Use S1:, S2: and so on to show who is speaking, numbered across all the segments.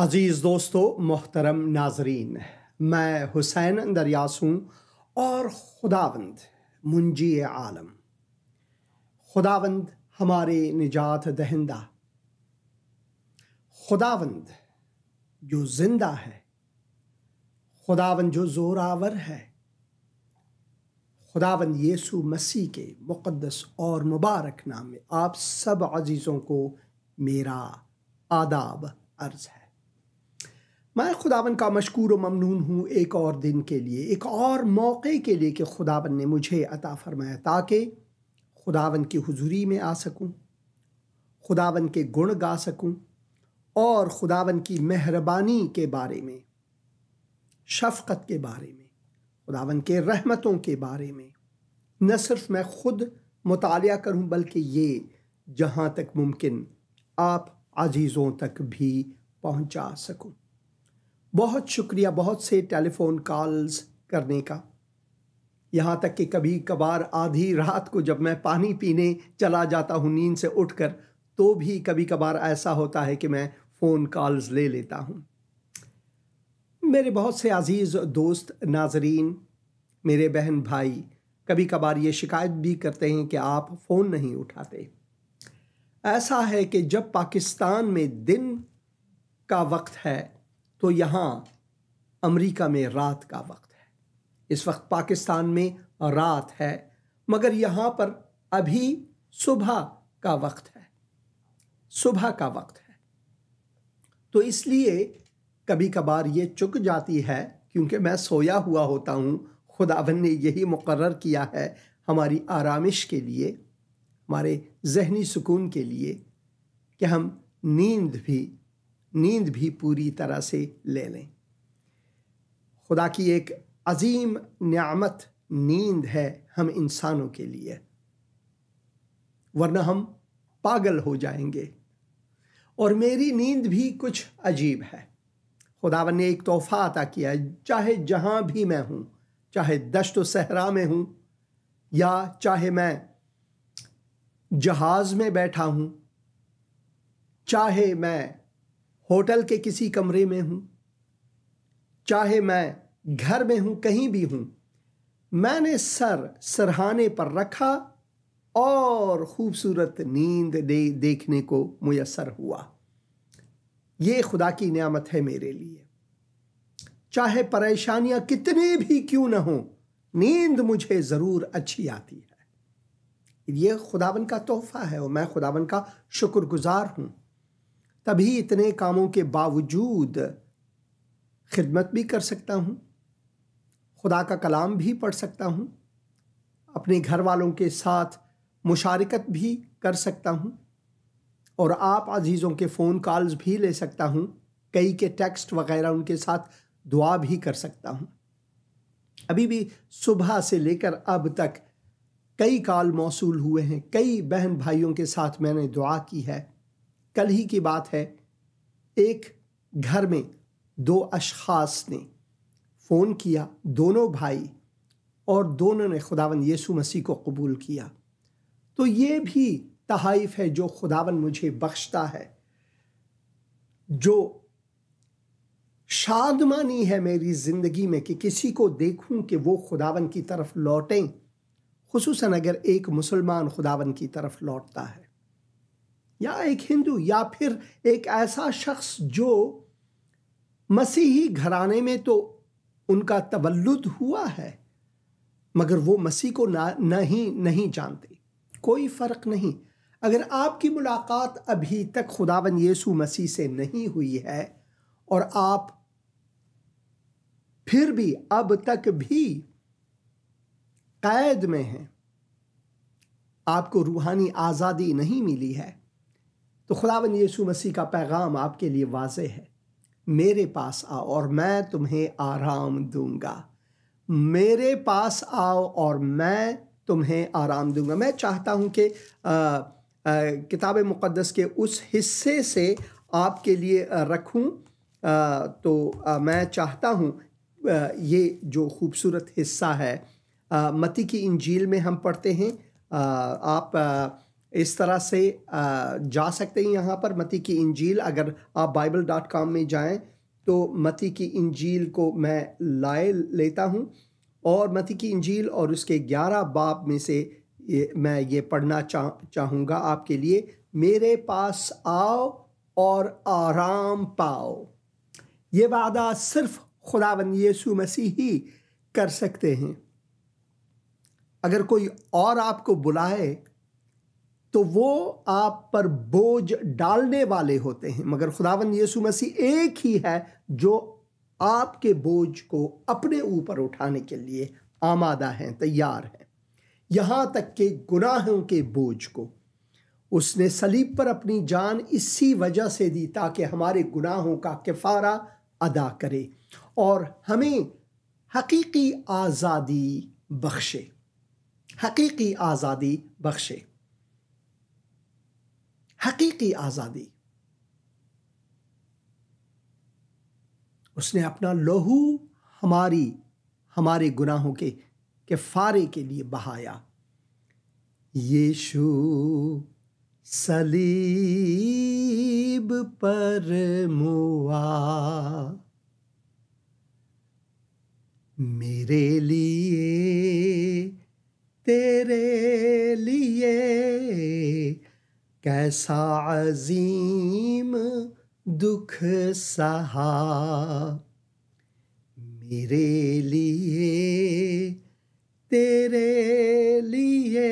S1: अज़ीज़ दोस्तों, मोहतरम नाज़रीन, मैं हुसैन अंदरयास हूँ और खुदावंद मुंजी आलम, खुदावंद हमारे निजात दहिंदा, खुदावंद जो जिंदा है, खुदावंद जो ज़ोरावर है, खुदावंद यीशु मसीह के मुक़द्दस और मुबारक नाम में आप सब अज़ीज़ों को मेरा आदाब अर्ज़ है। मैं खुदावन का मशकूर व ममनून हूँ एक और दिन के लिए, एक और मौके के लिए कि खुदावन ने मुझे अता फरमाया ताकि खुदावन की हुजूरी में आ सकूँ, खुदावन के गुण गा सकूँ और खुदावन की मेहरबानी के बारे में, शफ़क़त के बारे में, खुदावन के रहमतों के बारे में न सिर्फ मैं खुद मुतालिया करूँ बल्कि ये जहाँ तक मुमकिन आप अजीज़ों तक भी पहुँचा सकूँ। बहुत शुक्रिया बहुत से टेलीफोन कॉल्स करने का, यहाँ तक कि कभी कभार आधी रात को जब मैं पानी पीने चला जाता हूँ नींद से उठकर, तो भी कभी कभार ऐसा होता है कि मैं फ़ोन कॉल्स ले लेता हूँ। मेरे बहुत से अजीज़ दोस्त नाज़रीन, मेरे बहन भाई कभी कभार ये शिकायत भी करते हैं कि आप फ़ोन नहीं उठाते। ऐसा है कि जब पाकिस्तान में दिन का वक्त है तो यहाँ अमेरिका में रात का वक्त है। इस वक्त पाकिस्तान में रात है मगर यहाँ पर अभी सुबह का वक्त है, सुबह का वक्त है। तो इसलिए कभी कभार ये चुक जाती है क्योंकि मैं सोया हुआ होता हूँ। खुदावन ने यही मुकर्रर किया है हमारी आरामिश के लिए, हमारे जहनी सुकून के लिए कि हम नींद भी पूरी तरह से ले लें। खुदा की एक अजीम नियामत नींद है हम इंसानों के लिए, वरना हम पागल हो जाएंगे। और मेरी नींद भी कुछ अजीब है। खुदावन ने एक तोहफा अता किया है, चाहे जहाँ भी मैं हूँ, चाहे दश्त व सहरा में हूँ या चाहे मैं जहाज़ में बैठा हूँ, चाहे मैं होटल के किसी कमरे में हूँ, चाहे मैं घर में हूँ, कहीं भी हूँ, मैंने सर सरहाने पर रखा और खूबसूरत नींद देखने को मुयस्सर हुआ। ये खुदा की नियामत है मेरे लिए। चाहे परेशानियां कितनी भी क्यों न हो, नींद मुझे ज़रूर अच्छी आती है। ये खुदावन का तोहफा है और मैं खुदावन का शुक्रगुजार हूँ। तभी इतने कामों के बावजूद खिदमत भी कर सकता हूँ, खुदा का कलाम भी पढ़ सकता हूँ, अपने घर वालों के साथ मुशारिकत भी कर सकता हूँ और आप अजीज़ों के फ़ोन कॉल्स भी ले सकता हूँ, कई के टेक्स्ट वगैरह उनके साथ दुआ भी कर सकता हूँ। अभी भी सुबह से लेकर अब तक कई कॉल मौसूल हुए हैं, कई बहन भाइयों के साथ मैंने दुआ की है। कल ही की बात है, एक घर में दो अशख़ास ने फ़ोन किया, दोनों भाई, और दोनों ने खुदावन यीशु मसीह को कबूल किया। तो ये भी तहाइफ है जो खुदावन मुझे बख्शता है, जो शादमानी है मेरी ज़िंदगी में कि किसी को देखूं कि वो खुदावन की तरफ लौटें, खुसूसन अगर एक मुसलमान खुदावन की तरफ लौटता है या एक हिंदू या फिर एक ऐसा शख्स जो मसीही घराने में तो उनका तवल्लुद हुआ है मगर वो मसीह को नहीं जानते। कोई फ़र्क नहीं, अगर आपकी मुलाकात अभी तक खुदावन यीशु मसीह से नहीं हुई है और आप फिर भी अब तक भी कैद में हैं, आपको रूहानी आज़ादी नहीं मिली है, तो खुदावन यीशु मसीह का पैगाम आपके लिए वाज़े है। मेरे पास आओ और मैं तुम्हें आराम दूंगा। मेरे पास आओ और मैं तुम्हें आराम दूंगा। मैं चाहता हूं कि किताब मुक़द्दस के उस हिस्से से आपके लिए रखूं। तो मैं चाहता हूं ये जो खूबसूरत हिस्सा है, मत्ती की इंजील में हम पढ़ते हैं। आप इस तरह से जा सकते हैं यहाँ पर मत्ती की इंजील। अगर आप bible.com में जाएं तो मत्ती की इंजील को मैं लेता हूँ और मत्ती की इंजील और उसके 11 बाब में से मैं ये पढ़ना चाहूँगा आपके लिए। मेरे पास आओ और आराम पाओ। ये वादा सिर्फ खुदावंद यीशु मसीह ही कर सकते हैं। अगर कोई और आपको बुलाए तो वो आप पर बोझ डालने वाले होते हैं, मगर खुदावंद यीशु मसीह एक ही है जो आपके बोझ को अपने ऊपर उठाने के लिए आमादा है, तैयार है। यहां तक कि गुनाहों के बोझ को उसने सलीब पर अपनी जान इसी वजह से दी ताकि हमारे गुनाहों का किफारा अदा करे और हमें हकीकी आज़ादी बख्शे, हकीकी आज़ादी बख्शे, हकीकी आज़ादी। उसने अपना लहू हमारे गुनाहों के किफारे के लिए बहाया। यीशु सलीब पर मुआ मेरे लिए, तेरे लिए, कैसा अजीम दुख सहा। मेरे लिए, तेरे लिए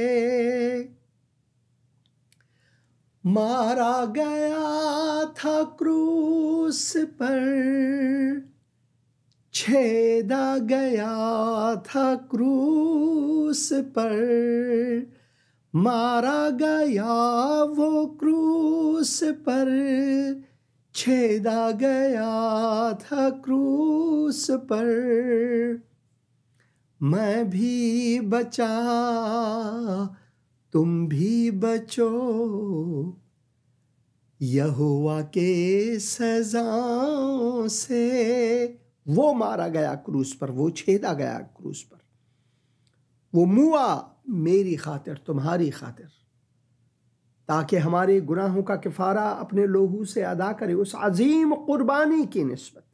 S1: मारा गया था क्रूस पर, छेदा गया था क्रूस पर, मारा गया वो क्रूस पर, छेदा गया था क्रूस पर। मैं भी बचा, तुम भी बचो, यहोवा के सजाओं से। वो मारा गया क्रूस पर, वो छेदा गया क्रूस पर, वो मुआ मेरी खातिर, तुम्हारी खातिर, ताकि हमारे गुनाहों का किफारा अपने लोहू से अदा करे उस अजीम कुर्बानी की निस्बत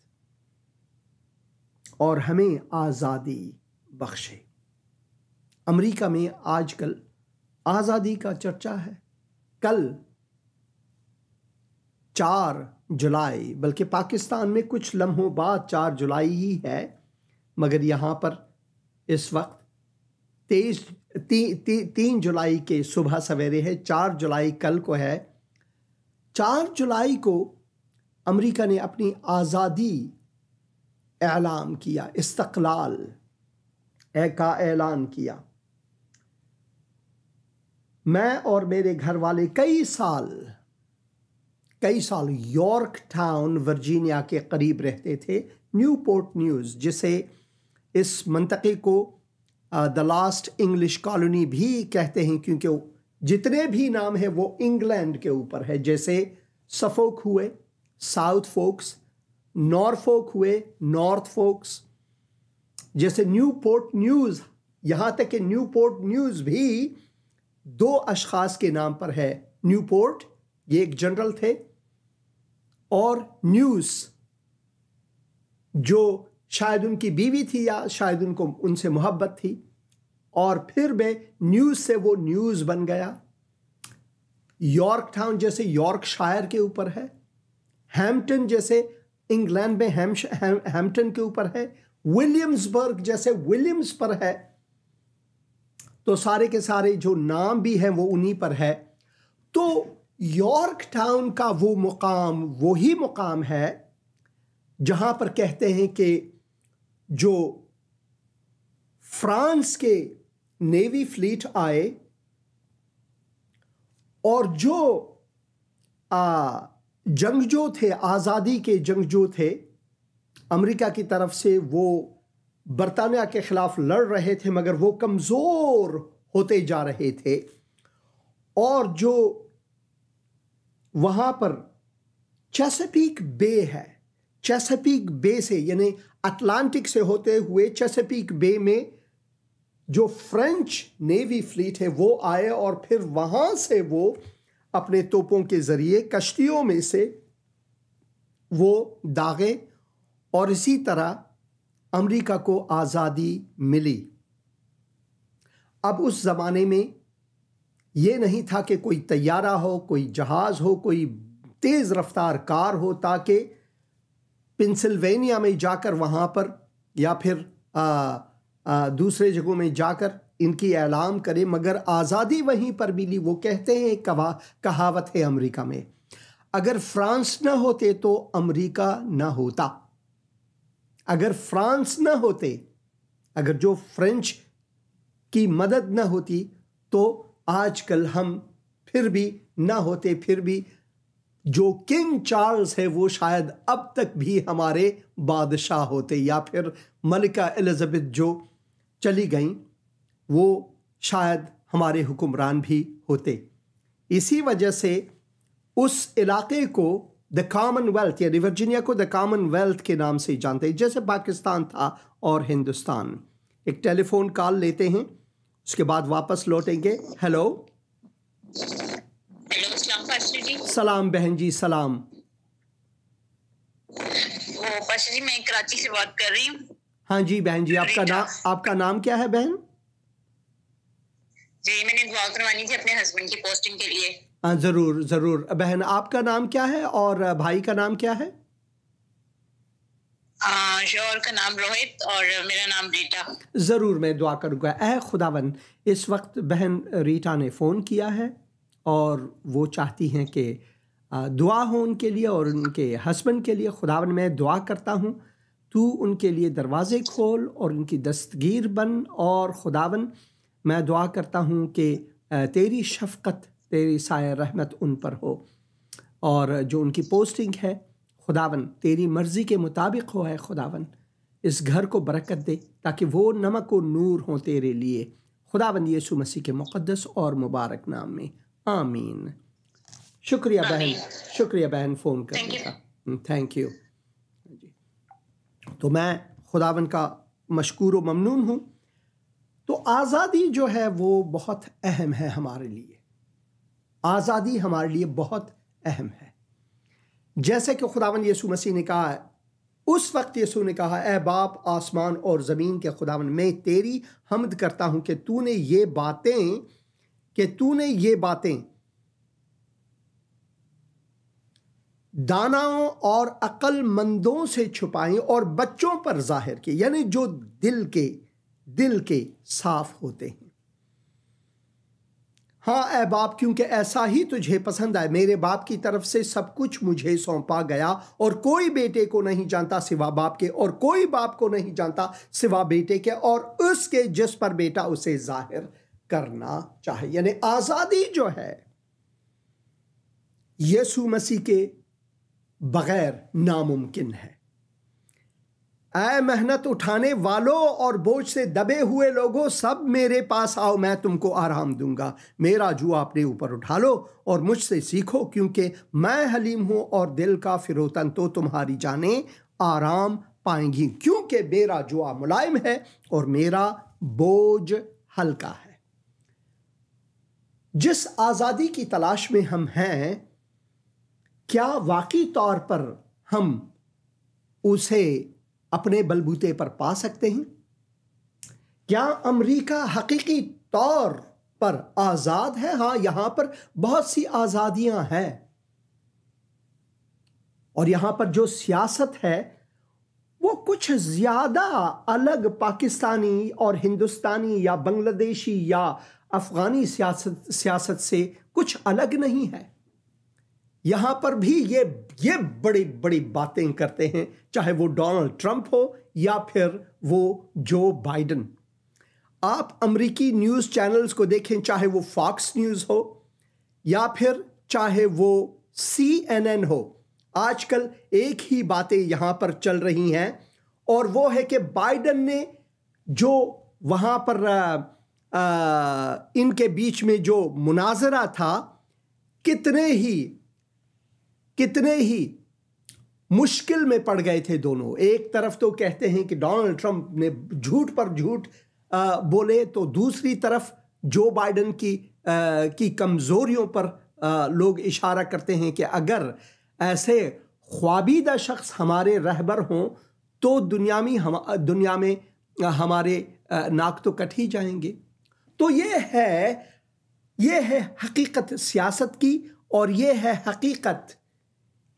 S1: और हमें आज़ादी बख्शे। अमेरिका में आजकल आज़ादी का चर्चा है। कल 4 जुलाई, बल्कि पाकिस्तान में कुछ लम्हों बाद 4 जुलाई ही है, मगर यहाँ पर इस वक्त 3 जुलाई के सुबह सवेरे है। 4 जुलाई कल को है। 4 जुलाई को अमेरिका ने अपनी आज़ादी ऐलान किया, इस्तक़लाल का ऐलान किया। मैं और मेरे घर वाले कई साल यॉर्क टाउन वर्जीनिया के करीब रहते थे। न्यूपोर्ट न्यूज़, जिसे इस मंतक़े को द लास्ट इंग्लिश कॉलोनी भी कहते हैं, क्योंकि जितने भी नाम हैं वो इंग्लैंड के ऊपर है। जैसे सफोक हुए, साउथ फोक्स, नॉरफोक हुए, नॉर्थ फोक्स। जैसे न्यूपोर्ट न्यूज़, यहाँ तक कि न्यूपोर्ट न्यूज़ भी 2 अशखास के नाम पर है। न्यूपोर्ट, ये एक जनरल थे, और न्यूज़ जो शायद उनकी बीवी थी या शायद उनसे मोहब्बत थी, और फिर वे न्यूज़ से वो न्यूज़ बन गया। यॉर्क टाउन जैसे यॉर्कशायर के ऊपर है। हैम्पटन जैसे इंग्लैंड में हैम्पटन के ऊपर है। विलियम्सबर्ग जैसे विलियम्स पर है। तो सारे के सारे जो नाम भी हैं वो उन्हीं पर है। तो यॉर्क टाउन का वो मुकाम वही मुकाम है जहां पर कहते हैं कि जो फ्रांस के नेवी फ्लीट आए और जो जंगजू थे, आज़ादी के जंगजू थे अमेरिका की तरफ से, वो बरतानिया के खिलाफ लड़ रहे थे, मगर वो कमज़ोर होते जा रहे थे। और जो वहाँ पर चेसापीक बे है, चेसापीक बे से यानी अटलांटिक से होते हुए चेसापीक बे में जो फ्रेंच नेवी फ्लीट है वो आए और फिर वहाँ से वो अपने तोपों के ज़रिए कश्तियों में से वो दागे और इसी तरह अमेरिका को आज़ादी मिली। अब उस ज़माने में ये नहीं था कि कोई तैयारा हो, कोई जहाज़ हो, कोई तेज़ रफ्तार कार हो ताकि पेंसिल्वेनिया में जाकर वहाँ पर या फिर दूसरे जगहों में जाकर इनकी ऐलान करे, मगर आज़ादी वहीं पर मिली। वो कहते हैं कहावत है अमेरिका में, अगर फ्रांस न होते तो अमेरिका न होता। अगर फ्रांस न होते, अगर जो फ्रेंच की मदद न होती तो आजकल हम फिर भी न होते, फिर भी जो किंग चार्ल्स है वो शायद अब तक भी हमारे बादशाह होते, या फिर मलिका एलिज़ाबेथ जो चली गईं वो शायद हमारे हुक्मरान भी होते। इसी वजह से उस इलाके को द कॉमनवेल्थ यानी वर्जीनिया को द कॉमनवेल्थ के नाम से जानते हैं, जैसे पाकिस्तान था और हिंदुस्तान। एक टेलीफोन कॉल लेते हैं, उसके बाद वापस लौटेंगे। हेलो
S2: सलाम पास्टर जी।
S1: सलाम बहन जी, सलाम।
S2: पास्टर जी मैं कराची से बात कर रही हूँ।
S1: हाँ जी बहन जी, आपका नाम क्या है बहन?
S2: जी मैंने दुआ करवानी थी अपने हस्बैंड की पोस्टिंग के लिए।
S1: हाँ ज़रूर ज़रूर। बहन आपका नाम क्या है और भाई का नाम क्या है?
S2: शोहर का नाम रोहित और मेरा नाम रीटा।
S1: ज़रूर मैं दुआ करूँगा। ऐ खुदावन, इस वक्त बहन रीटा ने फ़ोन किया है और वो चाहती हैं कि दुआ हो उनके लिए और उनके हस्बैंड के लिए। खुदावन मैं दुआ करता हूँ तू उनके लिए दरवाज़े खोल और उनकी दस्तगीर बन, और खुदावन मैं दुआ करता हूँ कि तेरी शफ़क़त, तेरी साया रहमत उन पर हो, और जो उनकी पोस्टिंग है खुदावन तेरी मर्ज़ी के मुताबिक हो। है खुदावन इस घर को बरकत दे ताकि वो नमक और नूर हो तेरे लिए। खुदावन यीशु मसीह के मुक़द्दस और मुबारक नाम में, आमीन। शुक्रिया बहन, शुक्रिया बहन फ़ोन करने का। थैंक यू जी। तो मैं खुदावन का मशकूर व ममनून हूँ। तो आज़ादी जो है वो बहुत अहम है हमारे लिए। आज़ादी हमारे लिए बहुत अहम है। जैसे कि खुदावन यीशु मसीह ने कहा, उस वक्त यीशु ने कहा, ऐ बाप आसमान और ज़मीन के खुदावन, मैं तेरी हम्द करता हूँ कि तूने ये बातें दानाओं और अक्लमंदों से छुपाई और बच्चों पर जाहिर की, यानी जो दिल के साफ होते हैं। हाँ ऐ बाप, क्योंकि ऐसा ही तुझे पसंद है। मेरे बाप की तरफ से सब कुछ मुझे सौंपा गया, और कोई बेटे को नहीं जानता सिवा बाप के, और कोई बाप को नहीं जानता सिवा बेटे के, और उसके जिस पर बेटा उसे जाहिर करना चाहे। यानी आज़ादी जो है यीशु मसीह के बगैर नामुमकिन है। ऐ मेहनत उठाने वालों और बोझ से दबे हुए लोगों, सब मेरे पास आओ, मैं तुमको आराम दूंगा। मेरा जुआ अपने ऊपर उठा लो और मुझसे सीखो, क्योंकि मैं हलीम हूं और दिल का फिरोतन, तो तुम्हारी जाने आराम पाएंगी। क्योंकि मेरा जुआ मुलायम है और मेरा बोझ हल्का है। जिस आज़ादी की तलाश में हम हैं, क्या वाकई तौर पर हम उसे अपने बलबूते पर पा सकते हैं? क्या अमेरिका हकीकी तौर पर आज़ाद है? हाँ, यहां पर बहुत सी आज़ादियां हैं, और यहां पर जो सियासत है वो कुछ ज़्यादा अलग पाकिस्तानी और हिंदुस्तानी या बांग्लादेशी या अफ़गानी सियासत से कुछ अलग नहीं है। यहां पर भी ये बड़ी बड़ी बातें करते हैं, चाहे वो डोनाल्ड ट्रंप हो या फिर वो जो बाइडन। आप अमेरिकी न्यूज़ चैनल्स को देखें, चाहे वो फॉक्स न्यूज़ हो या फिर चाहे वो CNN हो, आजकल एक ही बातें यहां पर चल रही हैं, और वो है कि बाइडन ने जो वहां पर इनके बीच में जो मुनाजरा था, कितने ही मुश्किल में पड़ गए थे दोनों। एक तरफ तो कहते हैं कि डोनाल्ड ट्रंप ने झूठ पर झूठ बोले तो दूसरी तरफ जो बाइडन की कमज़ोरियों पर लोग इशारा करते हैं कि अगर ऐसे ख्वाबीदा शख्स हमारे रहबर हों तो दुनिया में हमारे नाक तो कट ही जाएंगे। तो ये है हकीकत सियासत की, और ये है हकीकत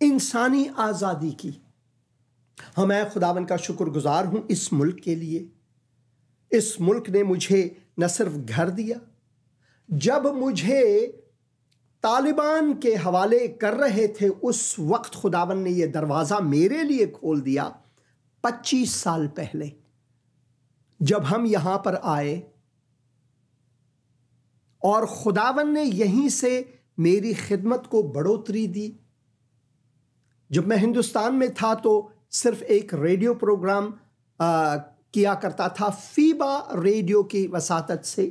S1: इंसानी आज़ादी की। मैं खुदावन का शुक्रगुजार हूँ इस मुल्क के लिए। इस मुल्क ने मुझे न सिर्फ घर दिया, जब मुझे तालिबान के हवाले कर रहे थे उस वक्त खुदावन ने यह दरवाज़ा मेरे लिए खोल दिया 25 साल पहले, जब हम यहां पर आए, और खुदावन ने यहीं से मेरी खिदमत को बढ़ोतरी दी। जब मैं हिंदुस्तान में था तो सिर्फ एक रेडियो प्रोग्राम किया करता था, फीबा रेडियो की वसातत से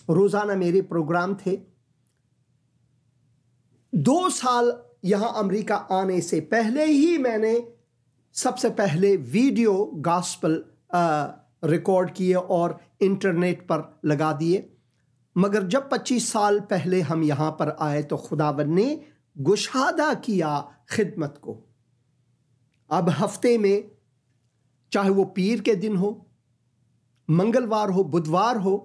S1: रोज़ाना मेरे प्रोग्राम थे। 2 साल यहाँ अमेरिका आने से पहले ही मैंने सबसे पहले वीडियो गॉस्पेल रिकॉर्ड किए और इंटरनेट पर लगा दिए। मगर जब 25 साल पहले हम यहाँ पर आए तो खुदावन ने गुशादा किया खिदमत को। अब हफ्ते में, चाहे वो पीर के दिन हो, मंगलवार हो, बुधवार हो,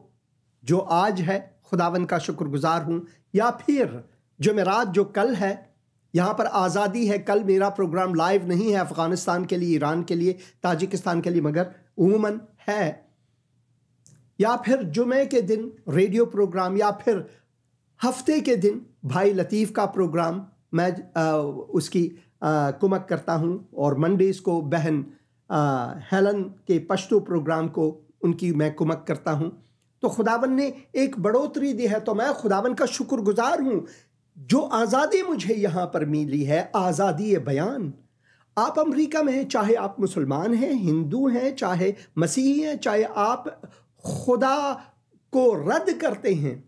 S1: जो आज है, खुदावन का शुक्रगुजार हूँ, या फिर जुमेरात जो कल है, यहाँ पर आज़ादी है, कल मेरा प्रोग्राम लाइव नहीं है अफ़गानिस्तान के लिए, ईरान के लिए, ताजिकिस्तान के लिए, मगर उमूमन है। या फिर जुमे के दिन रेडियो प्रोग्राम, या फिर हफ्ते के दिन भाई लतीफ़ का प्रोग्राम मैं उसकी कुमक करता हूँ, और मंडेज़ को बहन हेलन के पश्तो प्रोग्राम को उनकी मैं कुमक करता हूँ। तो खुदावन ने एक बढ़ोतरी दी है, तो मैं खुदावन का शुक्रगुजार हूँ। जो आज़ादी मुझे यहाँ पर मिली है, आज़ादी बयान। आप अमेरिका में हैं, चाहे आप मुसलमान हैं, हिंदू हैं, चाहे मसीही हैं, चाहे आप खुदा को रद्द करते हैं,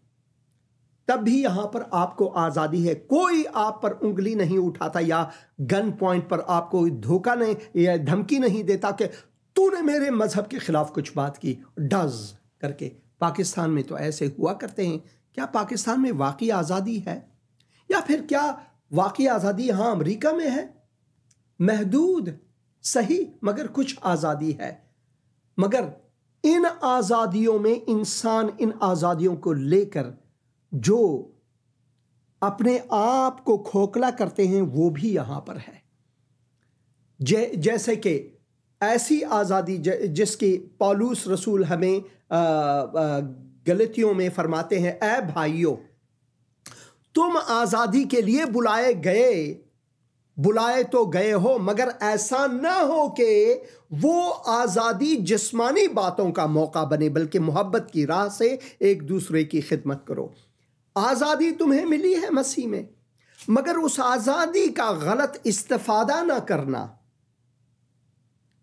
S1: तब भी यहाँ पर आपको आज़ादी है। कोई आप पर उंगली नहीं उठाता या गन पॉइंट पर आपको धोखा नहीं या धमकी नहीं देता कि तूने मेरे मजहब के खिलाफ कुछ बात की, डज करके। पाकिस्तान में तो ऐसे हुआ करते हैं। क्या पाकिस्तान में वाकई आज़ादी है? या फिर क्या वाकई आज़ादी यहाँ अमेरिका में है? महदूद सही, मगर कुछ आज़ादी है। मगर इन आज़ादियों में इंसान इन आज़ादियों को लेकर जो अपने आप को खोखला करते हैं, वो भी यहाँ पर है। जैसे कि ऐसी आज़ादी जिसकी पौलुस रसूल हमें गलतियों में फरमाते हैं, ऐ भाइयों, तुम आज़ादी के लिए बुलाए तो गए हो, मगर ऐसा ना हो कि वो आज़ादी जिस्मानी बातों का मौका बने, बल्कि मोहब्बत की राह से एक दूसरे की खिदमत करो। आज़ादी तुम्हें मिली है मसीह में, मगर उस आज़ादी का गलत इस्तेफादा ना करना।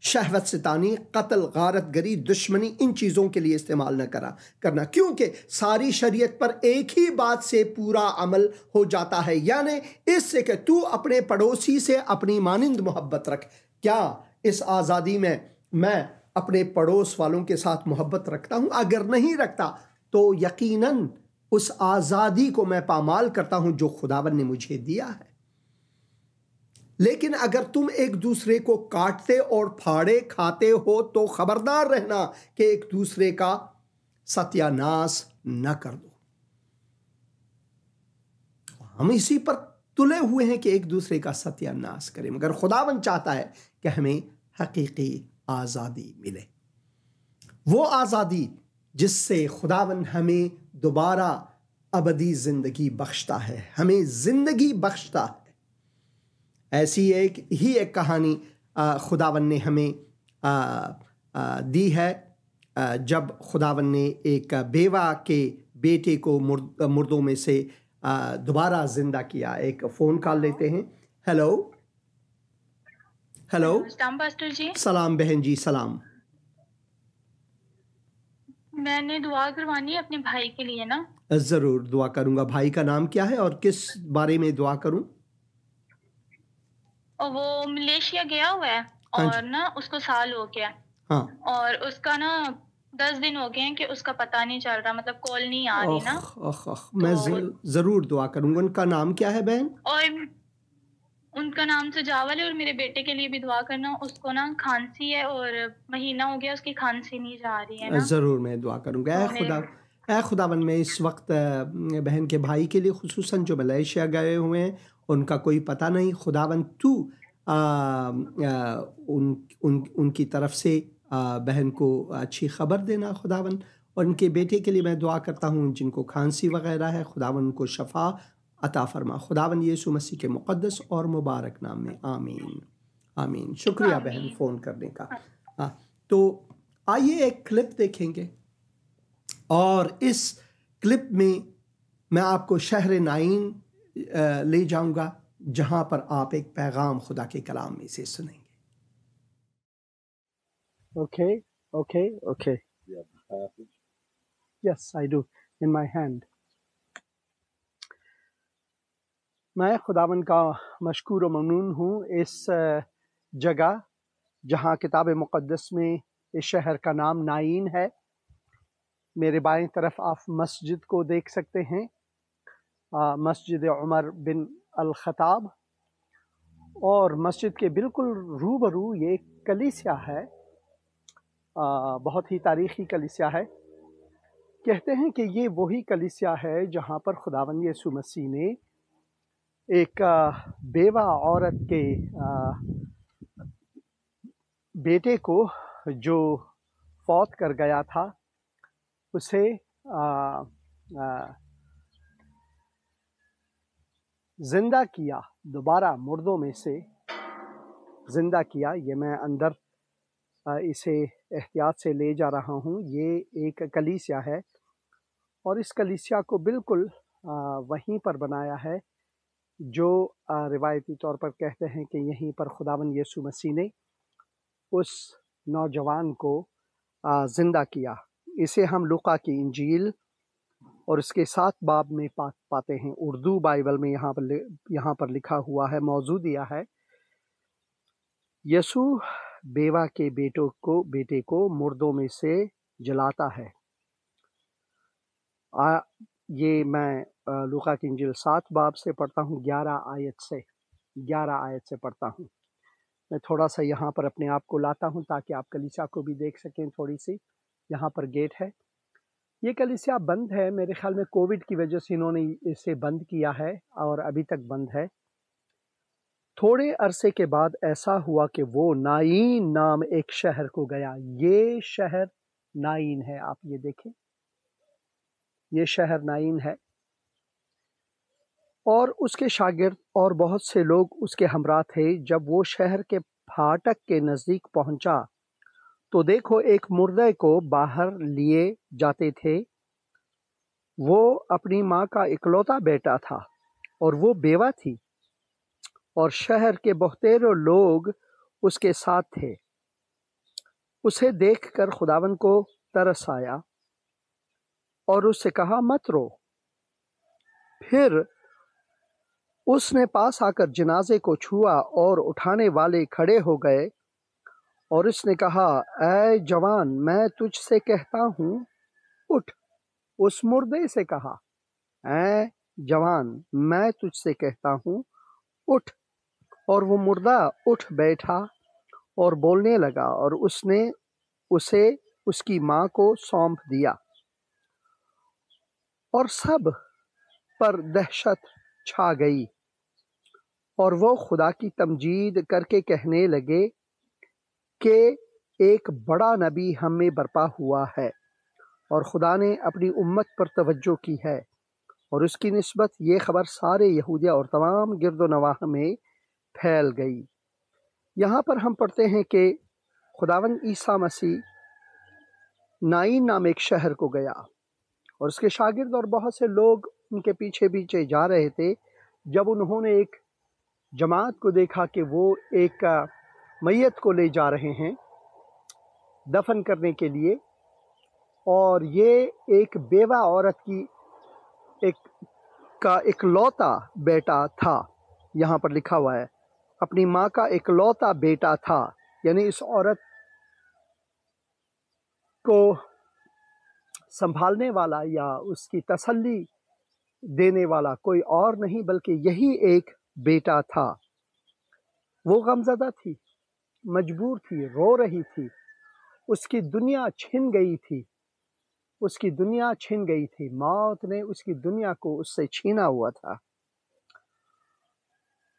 S1: शहवत सितानी, कत्ल, गारत गरी, दुश्मनी, इन चीज़ों के लिए इस्तेमाल न करना, क्योंकि सारी शरीयत पर एक ही बात से पूरा अमल हो जाता है, यानी इससे कि तू अपने पड़ोसी से अपनी मानिंद मोहब्बत रख। क्या इस आज़ादी में मैं अपने पड़ोस वालों के साथ मोहब्बत रखता हूँ? अगर नहीं रखता तो यकीनन उस आज़ादी को मैं पामाल करता हूँ जो खुदावन ने मुझे दिया है। लेकिन अगर तुम एक दूसरे को काटते और फाड़े खाते हो तो खबरदार रहना कि एक दूसरे का सत्यानाश न कर दो। हम इसी पर तुले हुए हैं कि एक दूसरे का सत्यानाश करें, मगर खुदावन चाहता है कि हमें हकीकी आज़ादी मिले। वो आज़ादी जिससे खुदावन हमें दोबारा अबदी ज़िंदगी बख्शता है, हमें ज़िंदगी बख्शता है। ऐसी एक कहानी खुदावन ने हमें दी है, जब खुदावन ने एक बेवा के बेटे को मुर्दों में से दोबारा जिंदा किया। एक फ़ोन कॉल लेते हैं। हेलो।
S3: सलाम पास्टर जी।
S1: सलाम बहन जी, सलाम।
S3: मैंने दुआ करवानी है अपने भाई के लिए ना।
S1: ज़रूर दुआ करूँगा। भाई का नाम क्या है और किस बारे में दुआ करूँ?
S3: और वो मलेशिया गया हुआ है
S1: हाँ
S3: और ना उसको साल हो गया।
S1: हाँ।
S3: और उसका ना 10 दिन हो गए हैं कि उसका पता नहीं चल रहा, मतलब कॉल नहीं आ रही ना।
S1: मैं
S3: तो
S1: ज़रूर दुआ करूँगा। उनका नाम क्या है बहन?
S3: और उनका नाम सजावल है, और मेरे बेटे के लिए भी दुआ करना, उसको ना खांसी है और महीना हो गया उसकी खांसी नहीं जा रही है ना।
S1: ज़रूर मैं दुआ करूँगा।
S3: तो मेरे
S1: ऐ खुदावन, मैं इस वक्त बहन के भाई के लिए खुसूसन जो मलेशिया गए हुए हैं, उनका कोई पता नहीं, खुदावन तू उनकी तरफ से बहन को अच्छी ख़बर देना खुदावन। और उनके बेटे के लिए मैं दुआ करता हूँ जिनको खांसी वगैरह है, खुदावन उनको शफा अता फरमा, खुदावन यीशु मसीह के मुक़द्दस और मुबारक नाम में, आमीन आमीन। शुक्रिया बहन फ़ोन करने का। तो आइए एक क्लिप देखेंगे, और इस क्लिप में मैं आपको शहर नाइन ले जाऊंगा, जहां पर आप एक पैगाम खुदा के कलाम में से सुनेंगे। Okay. Yes, I do in my hand. मैं खुदावन का मशकूर व ममनून हूँ इस जगह जहाँ किताब मुक़द्दस में इस शहर का नाम नाइन है। मेरे बाएं तरफ आप मस्जिद को देख सकते हैं, मस्जिद उमर बिन अल ख़त्ताब, और मस्जिद के बिल्कुल रूबरू ये कलीसिया है, बहुत ही तारीख़ी कलीसिया है। कहते हैं कि ये वही कलीसिया है जहाँ पर खुदावन यीशु मसीह ने एक बेवा औरत के बेटे को जो फौत कर गया था उसे ज़िंदा किया, दोबारा मुर्दों में से ज़िंदा किया। ये मैं अंदर इसे एहतियात से ले जा रहा हूँ। ये एक कलीसिया है, और इस कलीसिया को बिल्कुल वहीं पर बनाया है जो रिवायती तौर पर कहते हैं कि यहीं पर खुदावन यीशु मसीह ने उस नौजवान को ज़िंदा किया। इसे हम लूका की इंजील और इसके 7 बाब में पाते हैं। उर्दू बाइबल में यहाँ पर लिखा हुआ है, मौजू दिया है, यीशु बेवा के बेटे को मुर्दों में से जलाता है। ये मैं लूका की इंजील 7 बाब से पढ़ता हूँ, 11 आयत से पढ़ता हूँ। मैं थोड़ा सा यहाँ पर अपने आप को लाता हूँ ताकि आप कलीसिया को भी देख सकें थोड़ी सी। यहाँ पर गेट है। ये कलीसिया बंद है, मेरे ख्याल में कोविड की वजह से इन्होंने इसे बंद किया है और अभी तक बंद है। थोड़े अरसे के बाद ऐसा हुआ कि वो नाइन नाम एक शहर को गया। ये शहर नाइन है, आप ये देखें, ये शहर नाइन है। और उसके शागिर्द और बहुत से लोग उसके हमरा थे। जब वो शहर के फाटक के नज़दीक पहुंचा तो देखो एक मुर्दे को बाहर लिए जाते थे। वो अपनी माँ का इकलौता बेटा था और वो बेवा थी, और शहर के बहुतेरे लोग उसके साथ थे। उसे देखकर खुदावन को तरस आया और उससे कहा, मत रो। फिर उसने पास आकर जनाजे को छुआ और उठाने वाले खड़े हो गए, और उसने कहा, ऐ जवान, मैं तुझसे कहता हूँ, उठ। उस मुर्दे से कहा, ऐ जवान, मैं तुझसे कहता हूँ, उठ। और वो मुर्दा उठ बैठा और बोलने लगा, और उसने उसे उसकी माँ को सौंप दिया। और सब पर दहशत छा गई, और वो खुदा की तमजीद करके कहने लगे कि एक बड़ा नबी हम में बर्पा हुआ है, और खुदा ने अपनी उम्मत पर तवज्जो की है। और उसकी निस्बत ये खबर सारे यहूदिया और तमाम गिरदो नवाह में फैल गई। यहाँ पर हम पढ़ते हैं कि खुदावन ईसा मसीह नाइन नाम एक शहर को गया, और उसके शागिर्द और बहुत से लोग उनके पीछे पीछे जा रहे थे। जब उन्होंने एक जमात को देखा कि वो एक मैयत को ले जा रहे हैं दफन करने के लिए, और ये एक बेवा औरत की इकलौता बेटा था, यहाँ पर लिखा हुआ है, अपनी माँ का इकलौता बेटा था। यानी इस औरत को संभालने वाला या उसकी तसल्ली देने वाला कोई और नहीं बल्कि यही एक बेटा था। वो गमज़दा थी, मजबूर थी, रो रही थी, उसकी दुनिया छिन गई थी, उसकी दुनिया छिन गई थी। मौत ने उसकी दुनिया को उससे छीना हुआ था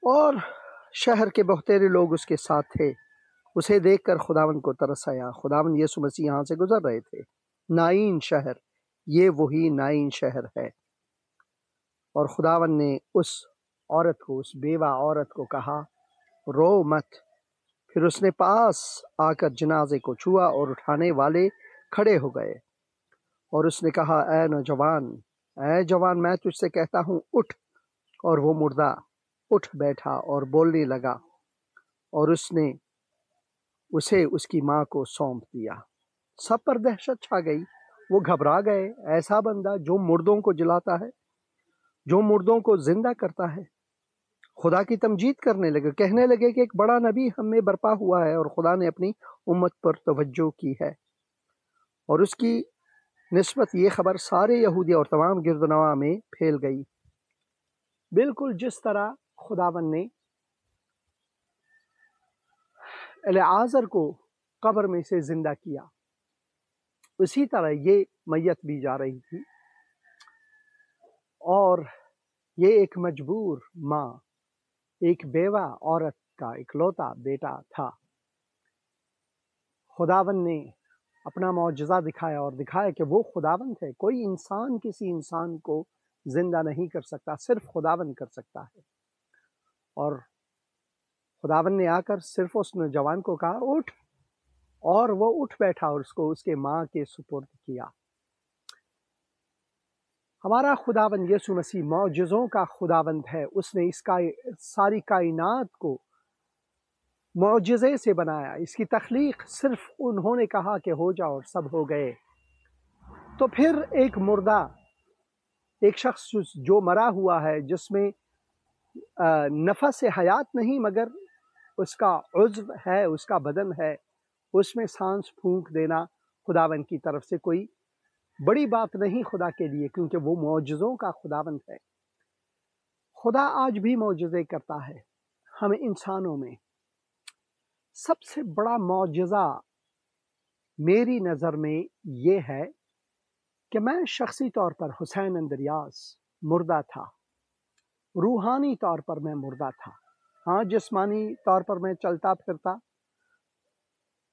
S1: और शहर के बहुतेरे लोग उसके साथ थे। उसे देखकर खुदावन को तरस आया। खुदावन यीशु मसीह यहाँ से गुजर रहे थे। नाइन शहर, ये वही नाइन शहर है। और खुदावन ने उस औरत को, उस बेवा औरत को कहा, रो मत। फिर उसने पास आकर जनाजे को छुआ और उठाने वाले खड़े हो गए। और उसने कहा, ऐ नौजवान, ऐ जवान, मैं तुझसे कहता हूँ, उठ। और वो मुर्दा उठ बैठा और बोलने लगा। और उसने उसे उसकी माँ को सौंप दिया। सब पर दहशत छा गई। वो घबरा गए। ऐसा बंदा जो मुर्दों को जिलाता है, जो मुर्दों को जिंदा करता है। खुदा की तमजीद करने लगे, कहने लगे कि एक बड़ा नबी हम में बर्पा हुआ है और खुदा ने अपनी उम्मत पर तवज्जो की है। और उसकी निस्बत ये खबर सारे यहूदी और तमाम गिरदनवा में फैल गई। बिल्कुल जिस तरह खुदावन ने एलिआज़र को कब्र में से जिंदा किया, उसी तरह ये मैयत भी जा रही थी। और ये एक मजबूर माँ, एक बेवा औरत का इकलौता बेटा था। खुदावन ने अपना मौजज़ा दिखाया और दिखाया कि वो खुदावन थे। कोई इंसान किसी इंसान को जिंदा नहीं कर सकता, सिर्फ खुदावन कर सकता है। और खुदावन ने आकर सिर्फ उस नौजवान को कहा, उठ। और वो उठ बैठा और उसको उसके माँ के सुपुर्द किया। हमारा खुदावन यीशु मसीह मौजज़ों का खुदावंद है। उसने इसका सारी कायनात को मौजज़े से बनाया। इसकी तख्लीक सिर्फ उन्होंने कहा कि हो जाओ और सब हो गए। तो फिर एक मुर्दा, एक शख्स जो मरा हुआ है, जिसमें नफस हयात नहीं मगर उसका उज़्व है, उसका बदन है, उसमें सांस फूंक देना खुदावन की तरफ से कोई बड़ी बात नहीं खुदा के लिए, क्योंकि वो मौजज़ों का खुदावंद है। खुदा आज भी मौजज़े करता है हमें इंसानों में। सबसे बड़ा मौजज़ा मेरी नज़र में ये है कि मैं शख्सी तौर पर हुसैन अंदरियास मुर्दा था, रूहानी तौर पर मैं मुर्दा था। हाँ, जिस्मानी तौर पर मैं चलता फिरता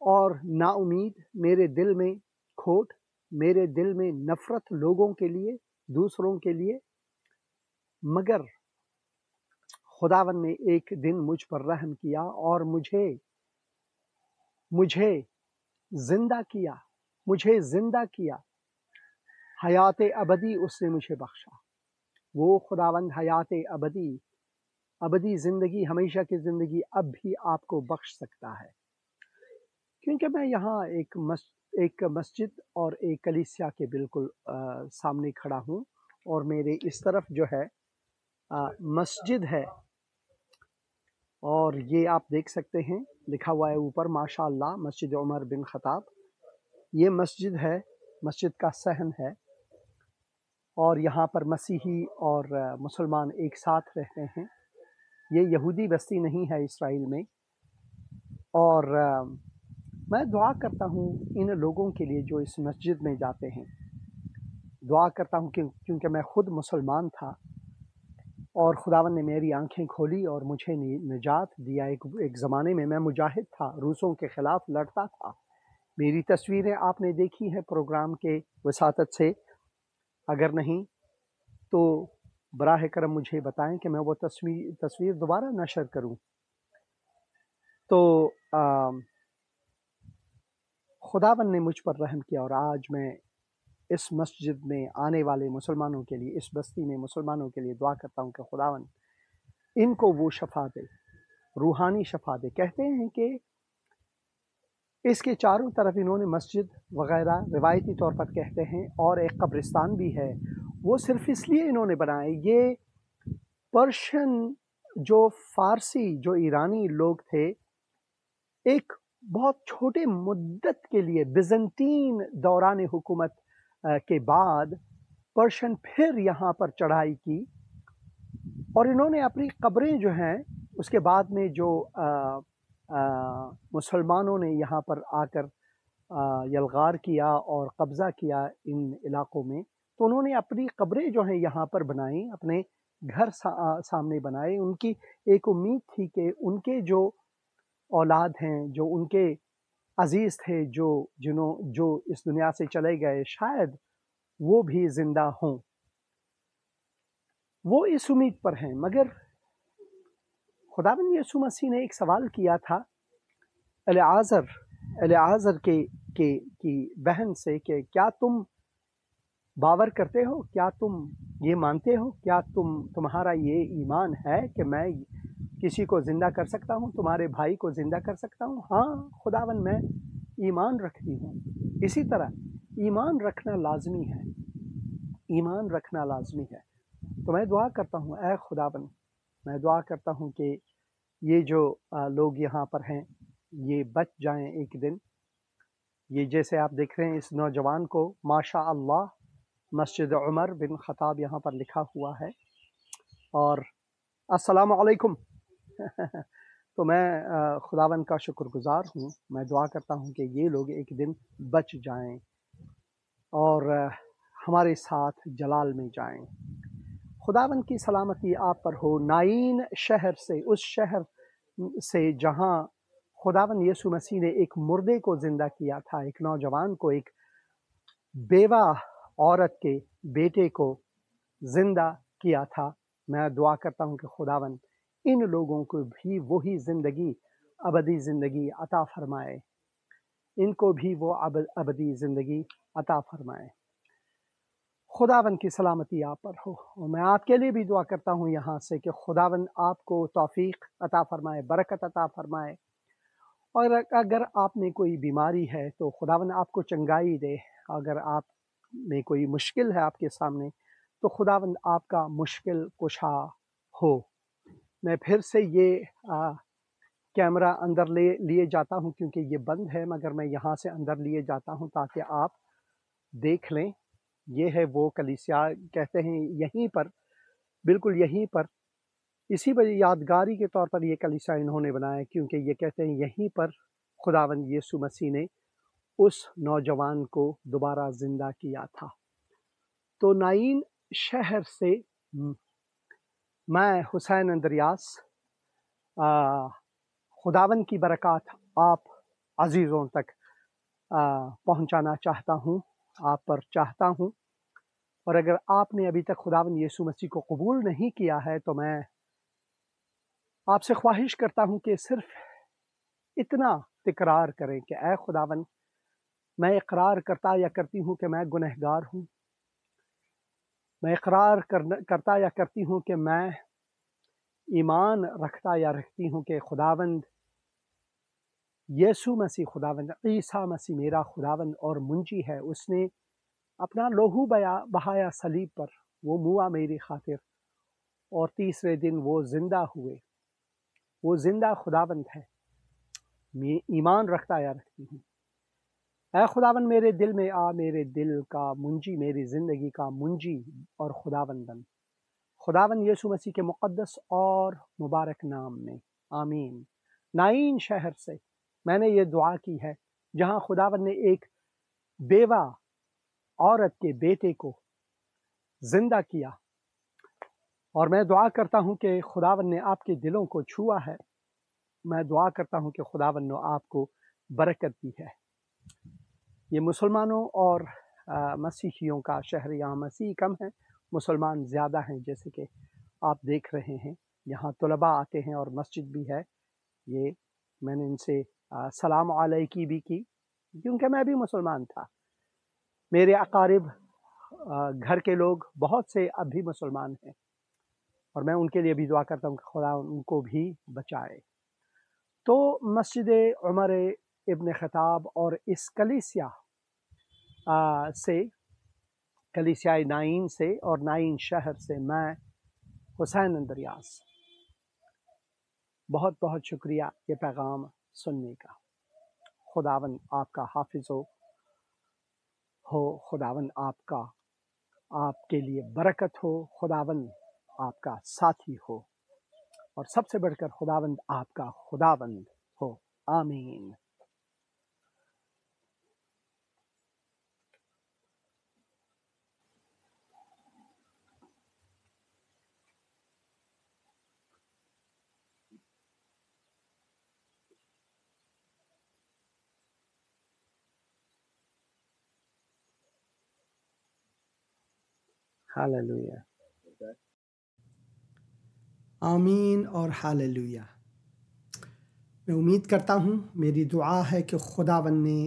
S1: और नाउमीद, मेरे दिल में खोट, मेरे दिल में नफ़रत लोगों के लिए, दूसरों के लिए। मगर खुदावन ने एक दिन मुझ पर रहम किया और मुझे जिंदा किया, मुझे जिंदा किया। हयात अबदी उसने मुझे बख्शा। वो खुदावंद हयात अबदी, अबदी ज़िंदगी, हमेशा की ज़िंदगी अब भी आपको बख्श सकता है। क्योंकि मैं यहाँ एक मस्जिद और एक कलीसिया के बिल्कुल सामने खड़ा हूँ और मेरे इस तरफ जो है मस्जिद है। और ये आप देख सकते हैं, लिखा हुआ है ऊपर माशाअल्लाह मस्जिद उमर बिन खताब। ये मस्जिद है, मस्जिद का सहन है। और यहाँ पर मसीही और मुसलमान एक साथ रहते हैं। ये यहूदी बस्ती नहीं है इसराइल में। और मैं दुआ करता हूँ इन लोगों के लिए जो इस मस्जिद में जाते हैं। दुआ करता हूँ क्योंकि मैं खुद मुसलमान था और खुदावन ने मेरी आंखें खोली और मुझे निजात दिया। एक ज़माने में मैं मुजाहिद था, रूसों के ख़िलाफ़ लड़ता था। मेरी तस्वीरें आपने देखी हैं प्रोग्राम के वसातत से। अगर नहीं तो बराह करम मुझे बताएं कि मैं वो तस्वीर दोबारा नशर करूं। तो खुदावन ने मुझ पर रहम किया और आज मैं इस मस्जिद में आने वाले मुसलमानों के लिए, इस बस्ती में मुसलमानों के लिए दुआ करता हूँ कि खुदावन इनको वो शफा दे, रूहानी शफा दे। कहते हैं कि इसके चारों तरफ इन्होंने मस्जिद वगैरह रिवायती तौर पर कहते हैं, और एक कब्रिस्तान भी है। वो सिर्फ इसलिए इन्होंने बनाए, ये पर्शियन जो फ़ारसी जो ईरानी लोग थे, एक बहुत छोटे मुद्दत के लिए बिज़ंतीन दौरान हुकूमत के बाद पर्शियन फिर यहाँ पर चढ़ाई की और इन्होंने अपनी कब्रें जो हैं उसके बाद में जो मुसलमानों ने यहाँ पर आकर यलगार किया और कब्ज़ा किया इन इलाक़ों में, तो उन्होंने अपनी कब्रें जो हैं यहाँ पर बनाई, अपने घर सामने बनाए। उनकी एक उम्मीद थी कि उनके जो औलाद हैं, जो उनके अजीज़ थे, जो इस दुनिया से चले गए, शायद वो भी ज़िंदा हों। वो इस उम्मीद पर हैं, मगर खुदावंद यीशु मसीह ने एक सवाल किया था एलिआज़र की बहन से कि क्या तुम बावर करते हो, क्या तुम ये मानते हो, क्या तुम्हारा ये ईमान है कि मैं किसी को ज़िंदा कर सकता हूँ, तुम्हारे भाई को ज़िंदा कर सकता हूँ? हाँ खुदावंद, मैं ईमान रखती हूँ। इसी तरह ईमान रखना लाजमी है, ईमान रखना लाजमी है। तो मैं दुआ करता हूँ, ऐ खुदावंद, मैं दुआ करता हूँ कि ये जो लोग यहाँ पर हैं ये बच जाएं एक दिन। ये जैसे आप देख रहे हैं इस नौजवान को, माशा अल्लाह, मस्जिद उमर बिन ख़त्ताब यहाँ पर लिखा हुआ है और अस्सलाम वालेकुम। तो मैं खुदावंद का शुक्रगुज़ार हूँ। मैं दुआ करता हूँ कि ये लोग एक दिन बच जाएं और हमारे साथ जलाल में जाएं। खुदावंद की सलामती आप पर हो। नाइन शहर से, उस शहर से जहाँ खुदावंद यीशु मसीह ने एक मुर्दे को ज़िंदा किया था, एक नौजवान को, एक बेवा औरत के बेटे को ज़िंदा किया था, मैं दुआ करता हूँ कि खुदावंद इन लोगों को भी वही ज़िंदगी, अबदी ज़िंदगी अता फ़रमाए, इनको भी वो अबदी ज़िंदगी अता फ़रमाए। खुदावंद की सलामती आप पर हो। और मैं आपके लिए भी दुआ करता हूँ यहाँ से कि खुदावंद आपको तौफीक अता फ़रमाए, बरकत अता फ़रमाए। और अगर आप में कोई बीमारी है तो खुदावंद आपको चंगाई दे। अगर आप में कोई मुश्किल है आपके सामने तो खुदावंद आपका मुश्किल कुशा हो। मैं फिर से ये कैमरा अंदर लिए जाता हूँ क्योंकि ये बंद है, मगर मैं यहाँ से अंदर लिए जाता हूँ ताकि आप देख लें। ये है वो कलीसिया, कहते हैं यहीं पर, बिल्कुल यहीं पर, इसी वजह यादगारी के तौर पर ये कलीसिया इन्होंने बनाया क्योंकि ये कहते हैं यहीं पर खुदावंद यीशु मसीह ने उस नौजवान को दोबारा ज़िंदा किया था। तो नाइन शहर से मैं हुसैन अंद्रियास खुदावंद की बरकत आप अजीज़ों तक पहुंचाना चाहता हूं, आप पर चाहता हूं। और अगर आपने अभी तक खुदावंद यीशु मसीह को कबूल नहीं किया है तो मैं आपसे ख्वाहिश करता हूं कि सिर्फ इतना तिकरार करें कि ऐ खुदावंद, मैं इकरार करता या करती हूं कि मैं गुनहगार हूं। मैं इकरार करता या करती हूं कि मैं ईमान रखता या रखती हूं कि खुदावंद यीशु मसीह, खुदावंद ईसा मसीह मेरा खुदावंद और मुंजी है। उसने अपना लोहू बहाया सलीब पर, वो मुआ मेरी खातिर और तीसरे दिन वो ज़िंदा हुए। वो ज़िंदा खुदावंद है। मैं ईमान रखता या रखती हूँ। ऐ खुदावंद मेरे दिल में आ, मेरे दिल का मुंजी, मेरी ज़िंदगी का मुंजी और खुदावंद बन। खुदावंद यीशु मसीह के मुक़द्दस और मुबारक नाम में आमीन। नाइन शहर से मैंने ये दुआ की है जहाँ खुदावंद ने एक बेवा औरत के बेटे को ज़िंदा किया। और मैं दुआ करता हूँ कि खुदावंद ने आपके दिलों को छुआ है। मैं दुआ करता हूँ कि खुदावंद ने आपको बरकत दी है। ये मुसलमानों और मसीहियों का शहर, यहाँ मसीह कम है, मुसलमान ज़्यादा हैं, जैसे कि आप देख रहे हैं। यहाँ तलबा आते हैं और मस्जिद भी है। ये मैंने इनसे सलाम अलैकी भी की क्योंकि मैं भी मुसलमान था। मेरे अकारिब, घर के लोग बहुत से अब भी मुसलमान हैं और मैं उनके लिए भी दुआ करता हूँ कि खुदा उनको भी बचाए। तो मस्जिद उमर इब्न ख़त्ताब और इस कलीसिया से, कलीसिया नाइन से और नाइन शहर से मैं हुसैन अंद्रियास, बहुत बहुत शुक्रिया ये पैगाम सुनने का। खुदावंद आपका हाफिज़ हो। हो खुदावन आपका, आपके लिए बरकत हो खुदावन, आपका साथी हो, और सबसे बढ़कर खुदावंद आपका खुदावंद हो। आमीन। हालेलुया, आमीन और हालेलुया। मैं उम्मीद करता हूँ, मेरी दुआ है कि खुदावन ने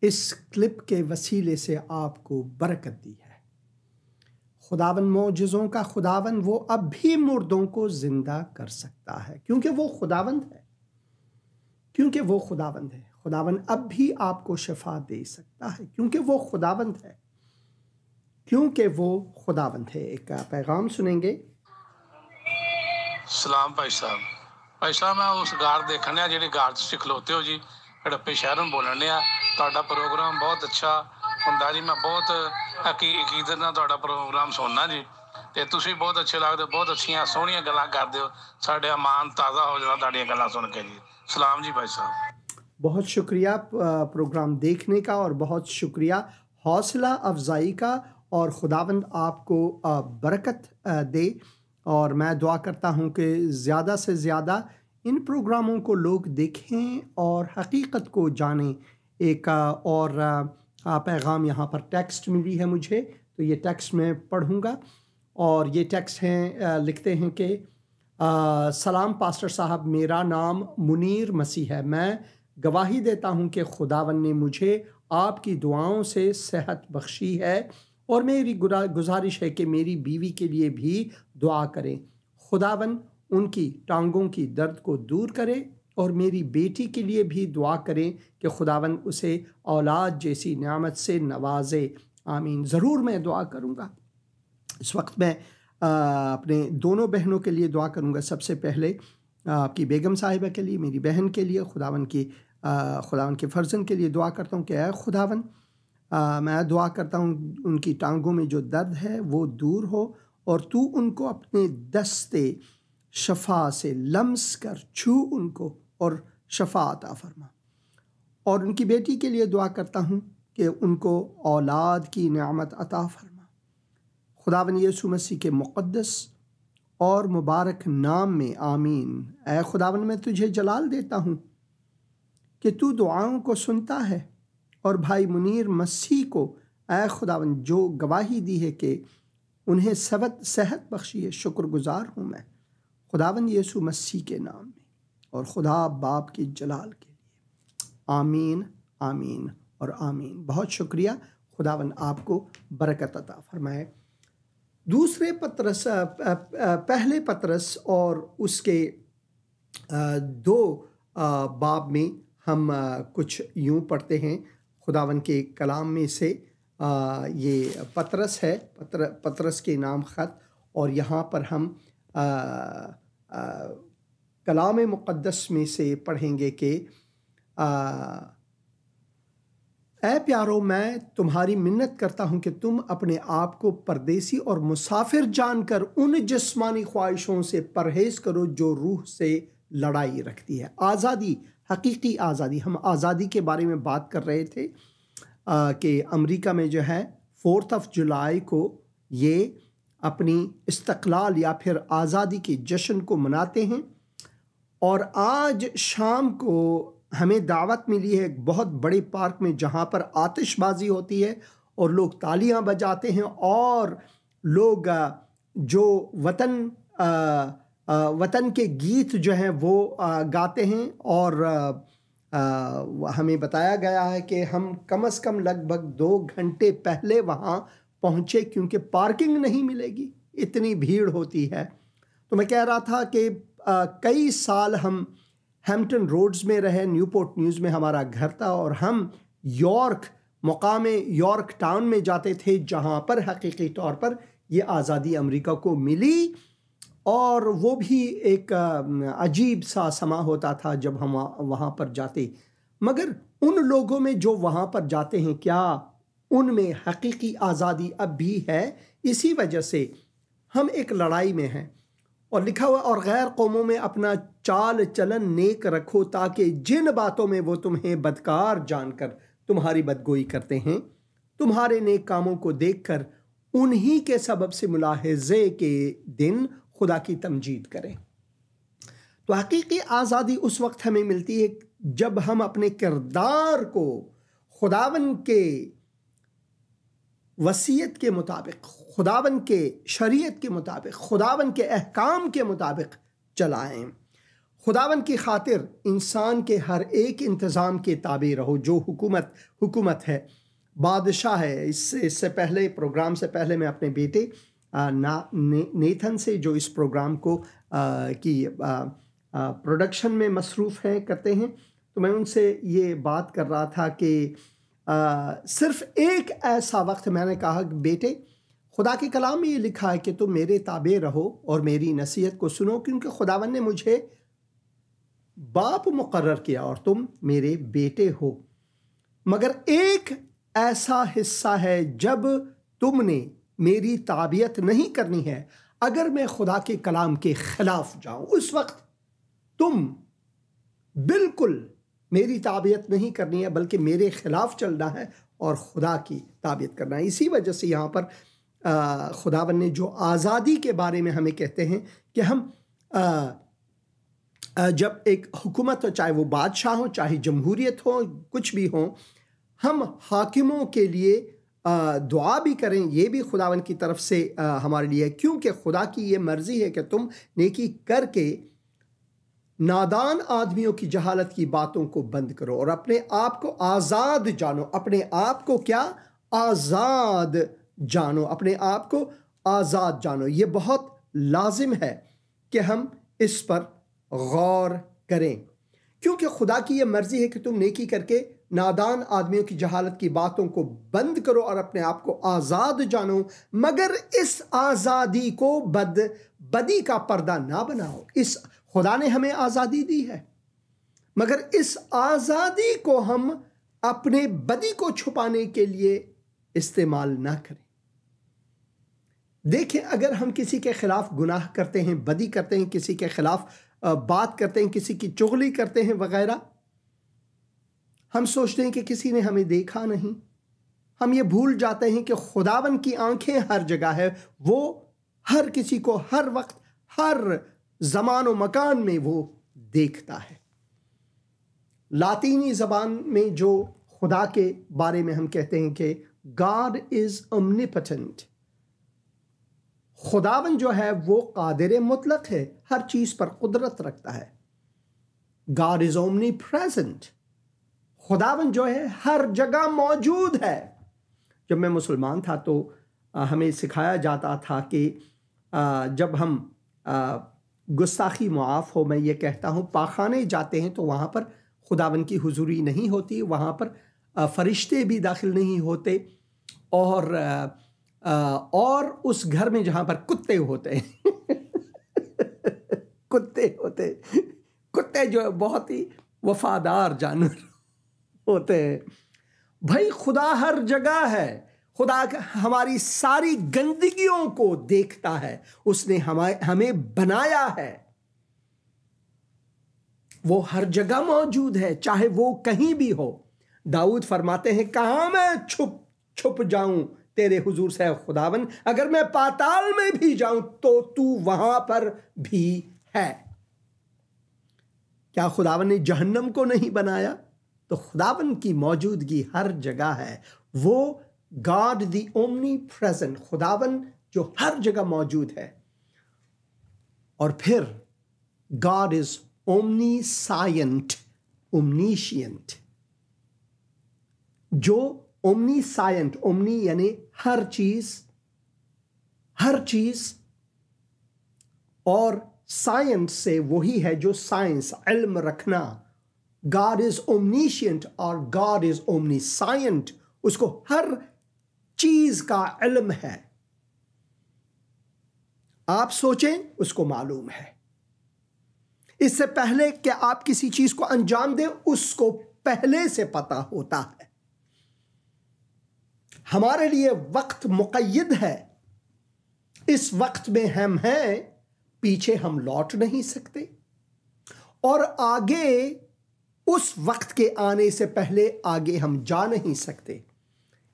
S1: इस क्लिप के वसीले से आपको बरकत दी है। खुदावन मौजज़ों का खुदावन, वो अब भी मुर्दों को जिंदा कर सकता है, क्योंकि वो खुदावंद है, क्योंकि वो खुदावंद है। खुदावन अब भी आपको शिफा दे सकता है, क्योंकि वो खुदावंद है, क्योंकि वो खुदावंद है। एक पैगाम सुनेंगे।
S4: सलाम भाई साहब। भाई साहब, मैं उस गार देखने आ ਜਿਹੜੀ गार ਤੁਸੀਂ ਖਲੋਤੇ ਹੋ ਜੀ, ਹੜੱਪੇ ਸ਼ਹਿਰੋਂ ਬੋਲਣ ਆ। ਤੁਹਾਡਾ ਪ੍ਰੋਗਰਾਮ ਬਹੁਤ ਅੱਛਾ ਹੁੰਦਾ ਜੀ, ਮੈਂ ਬਹੁਤ ਅਕੀਦਤ ਨਾਲ ਤੁਹਾਡਾ ਪ੍ਰੋਗਰਾਮ ਸੁਣਨਾ ਜੀ, ਤੇ ਤੁਸੀਂ ਬਹੁਤ ਅੱਛੇ ਲੱਗਦੇ, ਬਹੁਤ ਅੱਛੀਆਂ ਸੋਹਣੀਆਂ ਗੱਲਾਂ ਕਰਦੇ ਹੋ, ਸਾਡੇ ਇਮਾਨ ਤਾਜ਼ਾ ਹੋ ਜਾਂਦਾ ਤੁਹਾਡੀਆਂ ਗੱਲਾਂ ਸੁਣ ਕੇ ਜੀ। सलाम जी भाई साहब।
S1: बहुत शुक्रिया प्रोग्राम देखने का, और बहुत शुक्रिया हौसला अफजाई का, और खुदावंद आपको बरकत दे। और मैं दुआ करता हूँ कि ज़्यादा से ज़्यादा इन प्रोग्रामों को लोग देखें और हकीकत को जानें। एक और पैगाम यहाँ पर टेक्स्ट मिली है मुझे, तो ये टेक्स्ट मैं पढ़ूँगा। और ये टेक्स्ट हैं, लिखते हैं कि सलाम पास्टर साहब, मेरा नाम मुनीर मसीह है। मैं गवाही देता हूँ कि खुदावन ने मुझे आपकी दुआओं से सेहत बख्शी है, और मेरी गुजारिश है कि मेरी बीवी के लिए भी दुआ करें। खुदावन उनकी टांगों की दर्द को दूर करे, और मेरी बेटी के लिए भी दुआ करें कि खुदावन उसे औलाद जैसी नेमत से नवाजे। आमीन। ज़रूर मैं दुआ करूँगा। इस वक्त मैं अपने दोनों बहनों के लिए दुआ करूँगा। सबसे पहले आपकी बेगम साहिबा के लिए, मेरी बहन के लिए, खुदावन के फ़र्जन के लिए दुआ करता हूँ कि ऐ खुदावन, मैं दुआ करता हूँ उनकी टांगों में जो दर्द है वो दूर हो, और तू उनको अपने दस्ते शफा से लम्स कर, छू उनको और शफा अता फरमा। और उनकी बेटी के लिए दुआ करता हूँ कि उनको औलाद की नेमत अता फरमा। खुदावन यीशु मसीह के मुक़द्दस और मुबारक नाम में आमीन। ऐ खुदावन, मैं तुझे जलाल देता हूँ कि तू दुआओं को सुनता है, और भाई मुनीर मसीह को ऐ खुदावन जो गवाही दी है कि उन्हें सेहत बख्शी है, शुक्रगुजार हूँ मैं खुदावन यीशु मसीह के नाम में, और खुदा बाप की जलाल के लिए। आमीन, आमीन और आमीन। बहुत शुक्रिया। खुदावन आपको बरकत अता फरमाए। दूसरे पत्रस, पहले पत्रस और उसके 2 बाब में हम कुछ यूँ पढ़ते हैं खुदावन के कलाम में से। ये पत्रस है, पत्रस के नाम ख़त, और यहाँ पर हम कलाम मुक़द्दस में से पढ़ेंगे कि ऐ प्यारो, मैं तुम्हारी मिन्नत करता हूँ कि तुम अपने आप को परदेसी और मुसाफिर जानकर उन जिस्मानी ख्वाहिशों से परहेज़ करो जो रूह से लड़ाई रखती है। आज़ादी, हकीकी आज़ादी। हम आज़ादी के बारे में बात कर रहे थे कि अमेरिका में जो है 4 जुलाई को ये अपनी इस्तक़लाल या फिर आज़ादी के जश्न को मनाते हैं। और आज शाम को हमें दावत मिली है एक बहुत बड़े पार्क में, जहाँ पर आतिशबाजी होती है और लोग तालियां बजाते हैं, और लोग जो वतन के गीत जो हैं वो गाते हैं। और हमें बताया गया है कि हम कम से कम लगभग 2 घंटे पहले वहाँ पहुँचे, क्योंकि पार्किंग नहीं मिलेगी, इतनी भीड़ होती है। तो मैं कह रहा था कि कई साल हम हैम्पटन रोड्स में रहे, न्यूपोर्ट न्यूज़ में हमारा घर था, और हम मुकाम यॉर्क टाउन में जाते थे, जहाँ पर हकीकी तौर पर ये आज़ादी अमेरिका को मिली। और वो भी एक अजीब सा समा होता था जब हम वहाँ पर जाते। मगर उन लोगों में जो वहाँ पर जाते हैं, क्या उनमें हकीकी आज़ादी अब भी है। इसी वजह से हम एक लड़ाई में हैं। और लिखा हुआ, और गैर कौमों में अपना चाल चलन नेक रखो, ताकि जिन बातों में वो तुम्हें बदकार जानकर तुम्हारी बदगोई करते हैं, तुम्हारे नेक कामों को देखकर उन्हीं के सबब से मुलाहिज़े के दिन खुदा की तमजीद करें। तो हकीकी आज़ादी उस वक्त हमें मिलती है जब हम अपने किरदार को खुदावन के वसीयत के मुताबिक, खुदावन के शरीयत के मुताबिक, खुदावन के अहकाम के मुताबिक चलाएं। खुदावन की खातिर इंसान के हर एक इंतज़ाम के ताबे रहो। जो हुकूमत है, बादशाह है। इससे पहले, प्रोग्राम से पहले, मैं अपने बेटे नेथन से, जो इस प्रोग्राम को की प्रोडक्शन में मसरूफ़ हैं करते हैं, तो मैं उनसे ये बात कर रहा था कि सिर्फ एक ऐसा वक्त मैंने कहा कि बेटे, खुदा के कलाम में ये लिखा है कि तुम मेरे ताबे रहो और मेरी नसीहत को सुनो, क्योंकि खुदावन ने मुझे बाप मुकर्रर किया और तुम मेरे बेटे हो। मगर एक ऐसा हिस्सा है जब तुमने मेरी ताबियत नहीं करनी है। अगर मैं खुदा के कलाम के खिलाफ जाऊं, उस वक्त तुम बिल्कुल मेरी ताबियत नहीं करनी है, बल्कि मेरे खिलाफ चलना है और खुदा की ताबियत करना है। इसी वजह से यहाँ पर खुदावन ने जो आज़ादी के बारे में हमें कहते हैं कि हम जब एक हुकूमत हो, चाहे वो बादशाह हो, चाहे जमहूरियत हो, कुछ भी हो, हम हाकिमों के लिए दुआ भी करें। ये भी खुदावन की तरफ से हमारे लिए, क्योंकि खुदा की ये मर्ज़ी है कि तुम नेकी करके नादान आदमियों की जहालत की बातों को बंद करो और अपने आप को आज़ाद जानो। अपने आप को क्या? आज़ाद जानो। अपने आप को आज़ाद जानो। ये बहुत लाजिम है कि हम इस पर गौर करें, क्योंकि खुदा की ये मर्ज़ी है कि तुम नेकी करके नादान आदमियों की जहालत की बातों को बंद करो और अपने आप को आज़ाद जानो, मगर इस आज़ादी को बदी का पर्दा ना बनाओ। इस खुदा ने हमें आज़ादी दी है, मगर इस आज़ादी को हम अपने बदी को छुपाने के लिए इस्तेमाल ना करें। देखें, अगर हम किसी के खिलाफ गुनाह करते हैं, बदी करते हैं, किसी के खिलाफ बात करते हैं, किसी की चुगली करते हैं वगैरह, हम सोचते हैं कि किसी ने हमें देखा नहीं। हम ये भूल जाते हैं कि खुदावन की आंखें हर जगह है। वो हर किसी को हर वक्त, हर ज़मान और मकान में वो देखता है। लातीनी ज़बान में जो खुदा के बारे में हम कहते हैं कि गॉड इज़ ओमनिपोटेंट, खुदावन जो है वो कादिर मुतलक है, हर चीज़ पर कुदरत रखता है। गॉड इज़ ओमनी प्रेजेंट, खुदावन जो है हर जगह मौजूद है। जब मैं मुसलमान था तो हमें सिखाया जाता था कि जब हम गुस्ताखी मुआफ़ हो, मैं ये कहता हूँ, पाखाने जाते हैं तो वहाँ पर खुदावन की हुजूरी नहीं होती, वहाँ पर फरिश्ते भी दाखिल नहीं होते, और उस घर में जहाँ पर कुत्ते होते हैं कुत्ते जो बहुत ही वफादार जानवर होते हैं। भाई, खुदा हर जगह है। खुदा हमारी सारी गंदगियों को देखता है। उसने हमें बनाया है। वो हर जगह मौजूद है, चाहे वो कहीं भी हो। दाऊद फरमाते हैं, कहाँ मैं छुप जाऊं तेरे हुजूर से खुदावन, अगर मैं पाताल में भी जाऊं तो तू वहां पर भी है। क्या खुदावन ने जहन्नम को नहीं बनाया? तो खुदावन की मौजूदगी हर जगह है। वो गॉड द ओमनी प्रेजेंट, खुदावन जो हर जगह मौजूद है। और फिर God is omni Cyient, omniscient, जो ओमनी साइंट, ओमनी यानी हर चीज, और साइंस से वही है जो साइंस, इल्म रखना। गॉड इज ओमनीशियंट और गॉड इज ओमनीसाइंट, उसको हर चीज का इल्म है। आप सोचें, उसको मालूम है। इससे पहले कि आप किसी चीज को अंजाम दें, उसको पहले से पता होता है। हमारे लिए वक्त मुक़य्यद है, इस वक्त में हम हैं, पीछे हम लौट नहीं सकते और आगे उस वक्त के आने से पहले आगे हम जा नहीं सकते।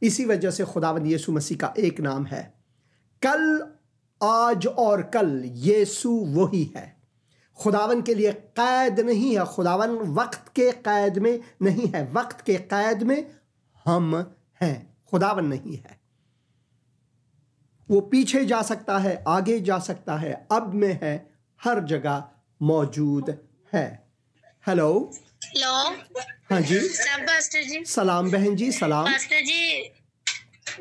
S1: इसी वजह से खुदावंद यीशु मसीह का एक नाम है, कल, आज और कल। यीशु वही है। खुदावन के लिए कैद नहीं है, खुदावन वक्त के कैद में नहीं है, वक्त के कैद में हम हैं, खुदावन नहीं है। वो पीछे जा सकता है, आगे जा सकता है, अब में है, हर जगह मौजूद है। हेलो।
S5: हेलो।
S1: हाँ जी।
S5: सलाम पास्टर जी।
S1: सलाम बहन जी, सलाम।
S5: पास्टर जी,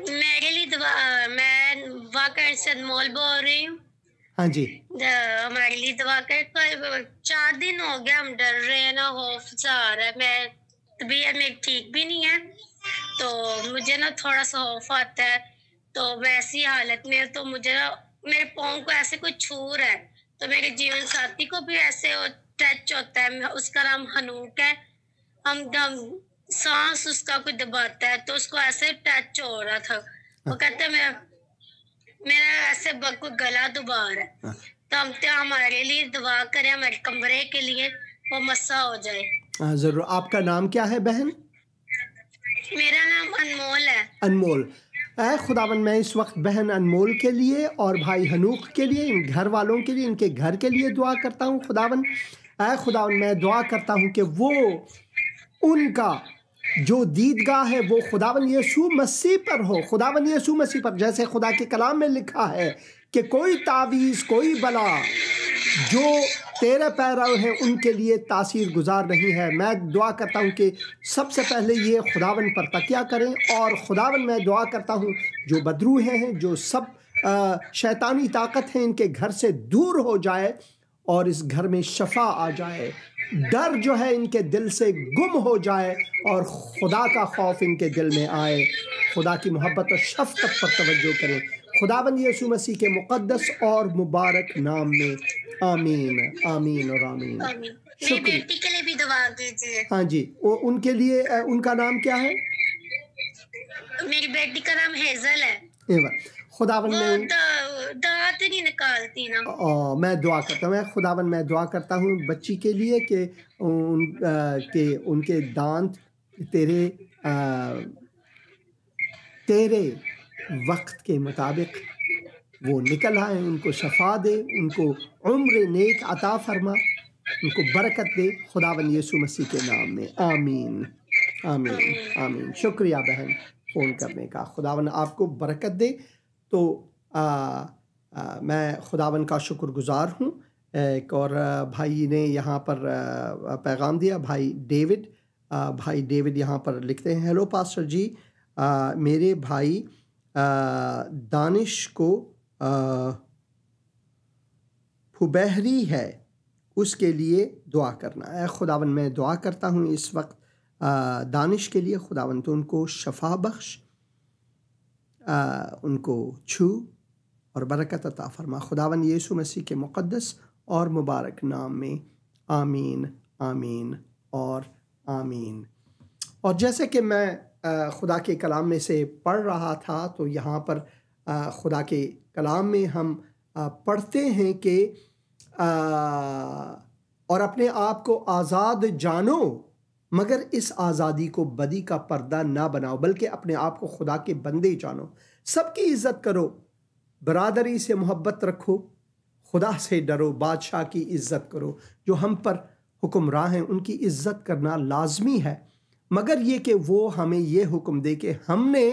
S5: मेरे लिए दुआ, मैं वाकई से अनमोल बोल रही हूँ।
S1: हाँ जी।
S5: हमारे लिए दुआ कर। 4 दिन हो गया हम डर रहे हैं ना, खौफ सा आ रहा है। मैं तबीयत में ठीक भी नहीं है, तो मुझे ना थोड़ा सा खौफ आता है। तो वैसी हालत में तो मुझे ना मेरे पाँव को ऐसे कोई छू रहा है, तो मेरे जीवन साथी को भी ऐसे टच होता है। उसका नाम हनूक है। हम सांस उसका कोई दबाता है तो उसको ऐसे टच हो रहा था। वो कहते हैं मेरा ऐसे कोई गला दबा रहा है, तो हम हमारे लिए दुआ करें, हमारे कमरे के लिए वो मसा हो जाए।
S1: जरूर। आपका नाम क्या है बहन?
S5: मेरा नाम अनमोल है।
S1: अनमोल। ऐ खुदावन, मैं इस वक्त बहन अनमोल के लिए और भाई हनूक के लिए, इन घर वालों के लिए, इनके घर के लिए दुआ करता हूँ। खुदावन, ऐ खुदावन, मैं दुआ करता हूँ कि वो उनका जो दीदगाह है वो खुदावन यीशु मसीह पर हो, खुदावन यीशु मसीह पर। जैसे खुदा के कलाम में लिखा है कि कोई तावीज़, कोई बला जो तेरे पैरव हैं उनके लिए तासीर गुजार नहीं है। मैं दुआ करता हूँ कि सबसे पहले ये खुदावन पर तकिया करें, और खुदावन मैं दुआ करता हूँ जो बदरूहे हैं, जो सब शैतानी ताकत है, इनके घर से दूर हो जाए और इस घर में शफा आ जाए। डर जो है इनके दिल से गुम हो जाए और खुदा का खौफ इनके दिल में आए। खुदा की मोहब्बत और शफ़क़त पर तवज्जो करें, खुदावंद यीशु मसीह के मुक़द्दस और मुबारक नाम में। आमीन, आमीन और आमीन।
S5: मेरी बेटी के लिए भी दुआ कीजिए।
S1: हाँ जी। वो उनके लिए, उनका नाम क्या है?
S5: मेरी बेटी का नाम हेजल है।
S1: खुदावन में
S5: दांत नहीं निकालती ना।
S1: मैं दुआ करता हूँ, खुदावन मैं दुआ करता हूँ बच्ची के लिए कि उनके दांत तेरे वक्त के मुताबिक वो निकल आए, उनको शफा दे, उनको उम्र नेक अता फरमा, उनको बरकत दे, खुदावन यीशु मसीह के नाम में। आमीन, आमीन, आमीन। शुक्रिया बहन फ़ोन करने का, खुदावन आपको बरकत दे। तो मैं खुदावन का शुक्रगुज़ार हूँ। एक और भाई ने यहाँ पर पैगाम दिया, भाई डेविड यहाँ पर लिखते हैं, हेलो पास्टर जी, मेरे भाई दानिश को फुबहरी है, उसके लिए दुआ करना है। खुदावन मैं दुआ करता हूँ इस वक्त दानिश के लिए, खुदावन तो उनको शफा बख्श, उनको छू और बरकत अता फरमा, खुदावन यीशु मसीह के मुक़द्दस और मुबारक नाम में। आमीन, आमीन और आमीन। और जैसे कि मैं खुदा के कलाम में से पढ़ रहा था, तो यहाँ पर खुदा के कलाम में हम पढ़ते हैं कि और अपने आप को आज़ाद जानो, मगर इस आज़ादी को बदी का पर्दा ना बनाओ, बल्कि अपने आप को खुदा के बंदे जानो। सबकी इज़्ज़त करो, बरादरी से मोहब्बत रखो, खुदा से डरो, बादशाह की इज़्ज़त करो। जो हम पर हुक्मरां हैं उनकी इज़्ज़त करना लाजमी है, मगर ये कि वो हमें ये हुक्म दे कि हमने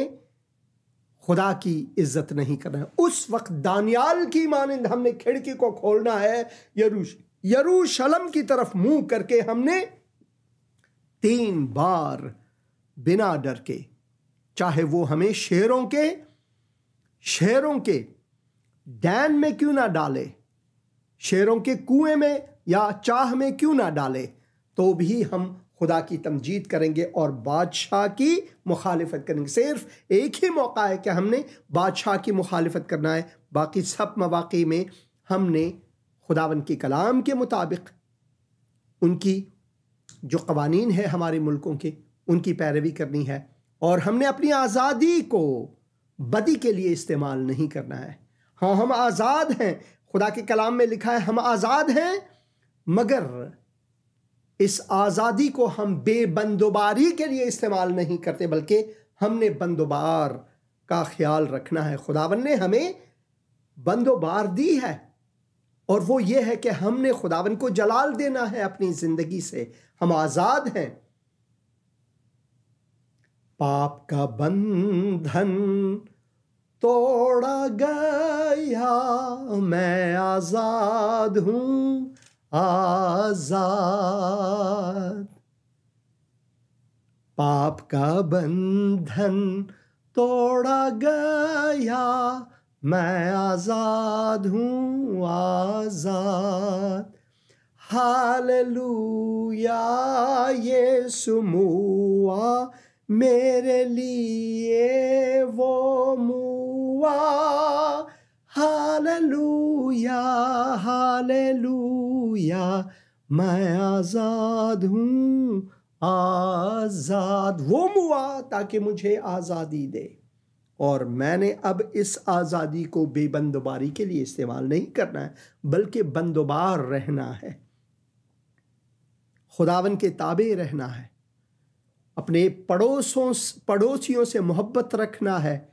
S1: खुदा की इज़्ज़त नहीं करना है। उस वक्त दानियाल की मानिंद हमने खिड़की को खोलना है, यरूशलेम की तरफ मुंह करके हमने 3 बार बिना डर के, चाहे वो हमें शेरों के डैन में क्यों ना डाले, शेरों के कुएं में या चाह में क्यों ना डाले, तो भी हम खुदा की तमजीद करेंगे और बादशाह की मुखालिफत करेंगे। सिर्फ एक ही मौका है कि हमने बादशाह की मुखालिफत करना है, बाकी सब मौक़े में हमने खुदावन के कलाम के मुताबिक उनकी जो क़वानीन है हमारे मुल्कों के, उनकी पैरवी करनी है और हमने अपनी आज़ादी को बदी के लिए इस्तेमाल नहीं करना है। हाँ, हम आज़ाद हैं, खुदा के कलाम में लिखा है हम आज़ाद हैं, मगर इस आज़ादी को हम बेबंदोबारी के लिए इस्तेमाल नहीं करते, बल्कि हमने बंदोबार का ख्याल रखना है। खुदावन ने हमें बंदोबार दी है और वो ये है कि हमने खुदावन को जलाल देना है अपनी ज़िंदगी से। हम आज़ाद हैं। पाप का बंधन तोड़ा गया, मैं आज़ाद हूँ, आज़ाद। पाप का बंधन तोड़ा गया, मैं आज़ाद हूँ, आज़ाद। हालेलुया, यीशु मुआ मेरे लिए, वो मुआ। हालेलुया, हालेलुया, मैं आज़ाद हूँ, आज़ाद। वो मुआ ताकि मुझे आज़ादी दे, और मैंने अब इस आज़ादी को बेबंदोबारी के लिए इस्तेमाल नहीं करना है, बल्कि बंदोबार रहना है, खुदावन के ताबे रहना है, अपने पड़ोसियों से मोहब्बत रखना है,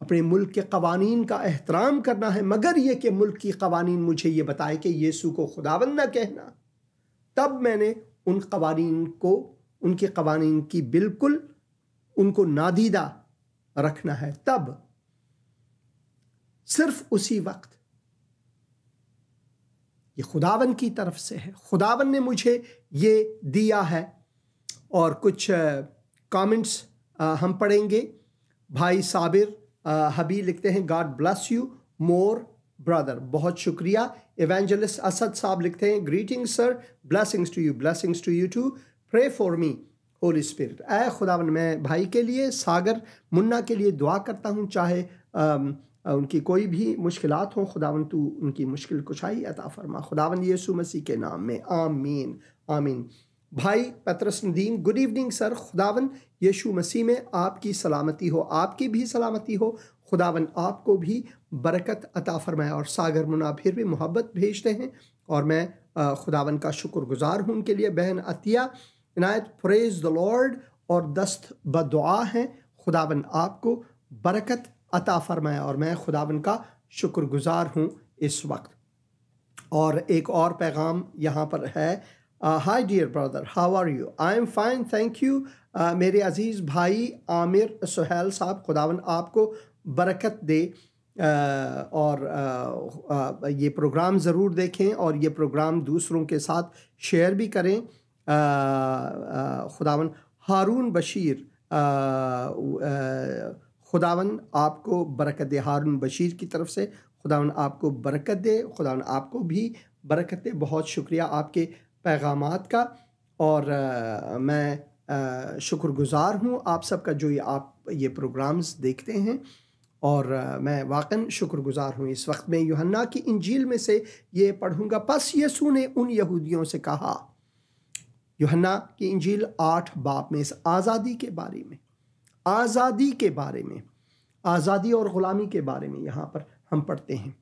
S1: अपने मुल्क के कवानीन का एहतराम करना है, मगर ये कि मुल्क की कवानीन मुझे ये बताए कि यीशु को खुदावन न कहना। तब मैंने उन कवानीन को, उनके कवानीन की बिल्कुल उनको नादीदा रखना है। तब सिर्फ उसी वक्त ये खुदावन की तरफ से है, खुदावन ने मुझे ये दिया है। और कुछ कमेंट्स हम पढ़ेंगे। भाई साबिर हबी लिखते हैं, God bless you more brother, बहुत शुक्रिया। एवेंजलिस्ट असद साहब लिखते हैं, greetings sir, blessings to you too, pray for me Holy Spirit. ऐ खुदावन, मैं भाई के लिए, सागर मुन्ना के लिए दुआ करता हूँ, चाहे उनकी कोई भी मुश्किलात हो, खुदावन तू उनकी मुश्किल कुशाई अता फरमा, खुदावन यीशु मसीह के नाम में, आमीन आमीन। भाई पतरस नदीम, गुड इवनिंग सर, खुदावन यीशु मसीह में आपकी सलामती हो, आपकी भी सलामती हो, खुदावन आपको भी बरकत अता फरमाए। और सागर मुन्ना फिर भी मोहब्बत भेजते हैं और मैं खुदावन का शुक्रगुजार हूँ उनके लिए। बहन अतिया इनायत, प्रेज द लॉर्ड, और दस्त बदुआ हैं, खुदावन आपको बरकत अता फरमाए और मैं खुदावन का शुक्रगुजार हूँ इस वक्त। और एक और पैगाम यहाँ पर है, hi dear brother, how are you? I am fine, thank you. मेरे अजीज़ भाई आमिर सुहेल साहब, खुदावन आपको बरकत दे, और ये प्रोग्राम ज़रूर देखें और ये प्रोग्राम दूसरों के साथ शेयर भी करें। खुदावन हारून बशीर, खुदावन आपको बरकत दे, हारून बशीर की तरफ से खुदावन आपको बरकत दे, खुदावन आपको भी बरकत दे। बहुत शुक्रिया आपके पैगामात का, और मैं शुक्रगुजार हूँ आप सबका जो आप ये प्रोग्राम्स देखते हैं, और मैं वाकई शुक्रगुजार हूँ। इस वक्त मैं यूहन्ना की इंजील में से ये पढ़ूँगा। बस यीशु ने उन यहूदियों से कहा, यूहन्ना की इंजील 8 बाब में इस आज़ादी के बारे में, आज़ादी के बारे में, आज़ादी और ग़ुलामी के बारे में यहाँ पर हम पढ़ते हैं।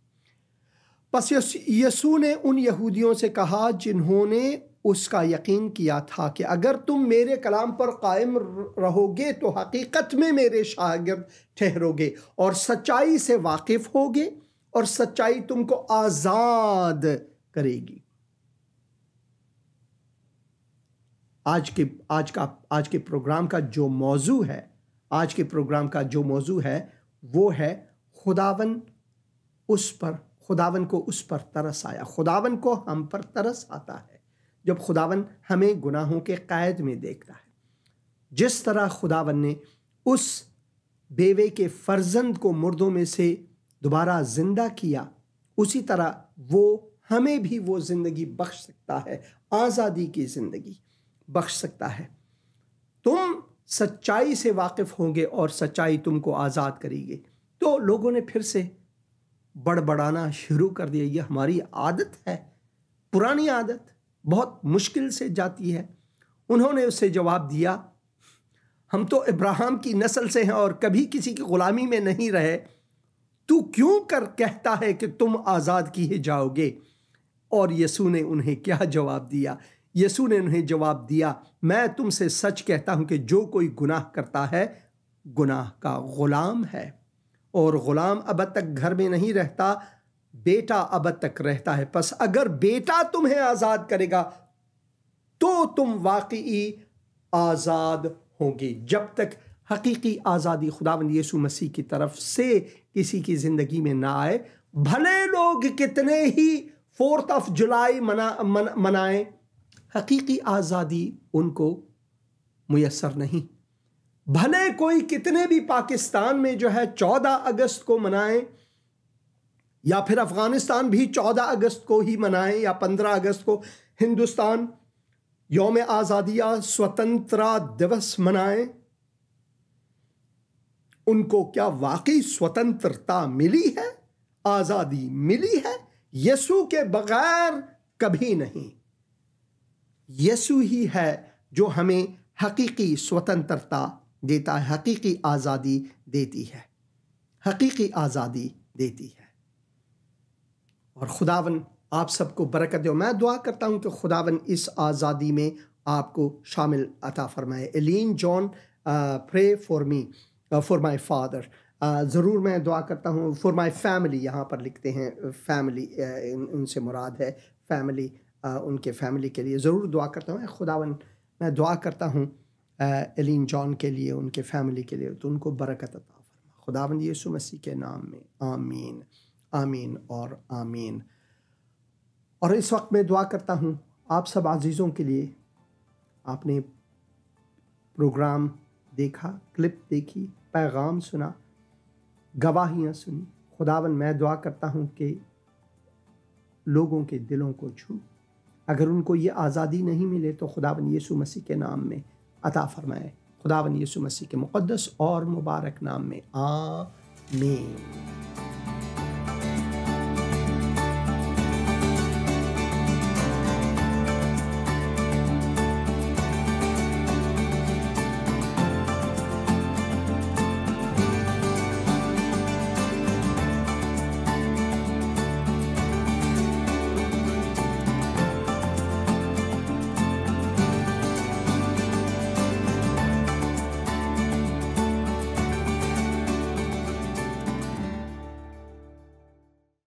S1: बस यीशु ने उन यहूदियों से कहा जिन्होंने उसका यकीन किया था कि अगर तुम मेरे कलाम पर कायम रहोगे तो हकीकत में मेरे शागिर्द ठहरोगे और सच्चाई से वाकिफ होगे और सच्चाई तुमको आज़ाद करेगी। आज के प्रोग्राम का जो मौजू है, आज के प्रोग्राम का जो मौजू है वो है खुदावन को उस पर तरस आया। खुदावन को हम पर तरस आता है जब खुदावन हमें गुनाहों के कैद में देखता है। जिस तरह खुदावन ने उस बेवे के फर्जंद को मुर्दों में से दोबारा जिंदा किया, उसी तरह वो हमें भी वो ज़िंदगी बख्श सकता है, आज़ादी की ज़िंदगी बख्श सकता है। तुम सच्चाई से वाकिफ़ होंगे और सच्चाई तुमको आज़ाद करेगी। तो लोगों ने फिर से बड़बड़ाना शुरू कर दिया। ये हमारी आदत है, पुरानी आदत, बहुत मुश्किल से जाती है। उन्होंने उससे जवाब दिया, हम तो इब्राहिम की नस्ल से हैं और कभी किसी की गुलामी में नहीं रहे, तू क्यों कहता है कि तुम आज़ाद किए जाओगे? और यीशु ने उन्हें क्या जवाब दिया? यीशु ने उन्हें जवाब दिया, मैं तुमसे सच कहता हूं कि जो कोई गुनाह करता है गुनाह का गुलाम है, और गुलाम अब तक घर में नहीं रहता, बेटा अब तक रहता है। बस अगर बेटा तुम्हें आज़ाद करेगा तो तुम वाकई आज़ाद होंगे। जब तक हकीकी आज़ादी खुदावंद यीशु मसीह की तरफ से किसी की ज़िंदगी में ना आए, भले लोग कितने ही 4th of जुलाई मनाएं, हकीकी आज़ादी उनको मुयस्सर नहीं। भले कोई कितने भी पाकिस्तान में जो है 14 अगस्त को मनाएं, या फिर अफगानिस्तान भी 14 अगस्त को ही मनाएं, या 15 अगस्त को हिंदुस्तान यौम आज़ादी या स्वतंत्रता दिवस मनाएं, उनको क्या वाकई स्वतंत्रता मिली है, आज़ादी मिली है? यीशु के बगैर कभी नहीं। यीशु ही है जो हमें हकीकी स्वतंत्रता देता है, हकीकी आज़ादी देती है, हकीकी आज़ादी देती है। और खुदावन आप सबको बरकत दे। मैं दुआ करता हूँ कि खुदावन इस आज़ादी में आपको शामिल अता फरमाए। Elin John, pray for me, for my father. ज़रूर मैं दुआ करता हूँ फॉर माई फैमिली, यहाँ पर लिखते हैं फैमिली, उनसे मुराद है फैमिली, उनके फैमिली के लिए ज़रूर दुआ करता हूँ। खुदावन मैं दुआ करता हूँ एलिन जॉन के लिए, उनके फैमिली के लिए, तो उनको बरकत अता फरमा खुदावंद यीशु मसीह के नाम में। आमीन, आमीन और आमीन। और इस वक्त मैं दुआ करता हूँ आप सब अजीज़ों के लिए। आपने प्रोग्राम देखा, क्लिप देखी, पैगाम सुना, गवाहियाँ सुनी। खुदावन मैं दुआ करता हूँ कि लोगों के दिलों को छू, अगर उनको ये आज़ादी नहीं मिले तो खुदावन यीशु मसीह के नाम में अता फरमाए। खुदावन यीशु मसीह के मुक़द्दस और मुबारक नाम में आमीन।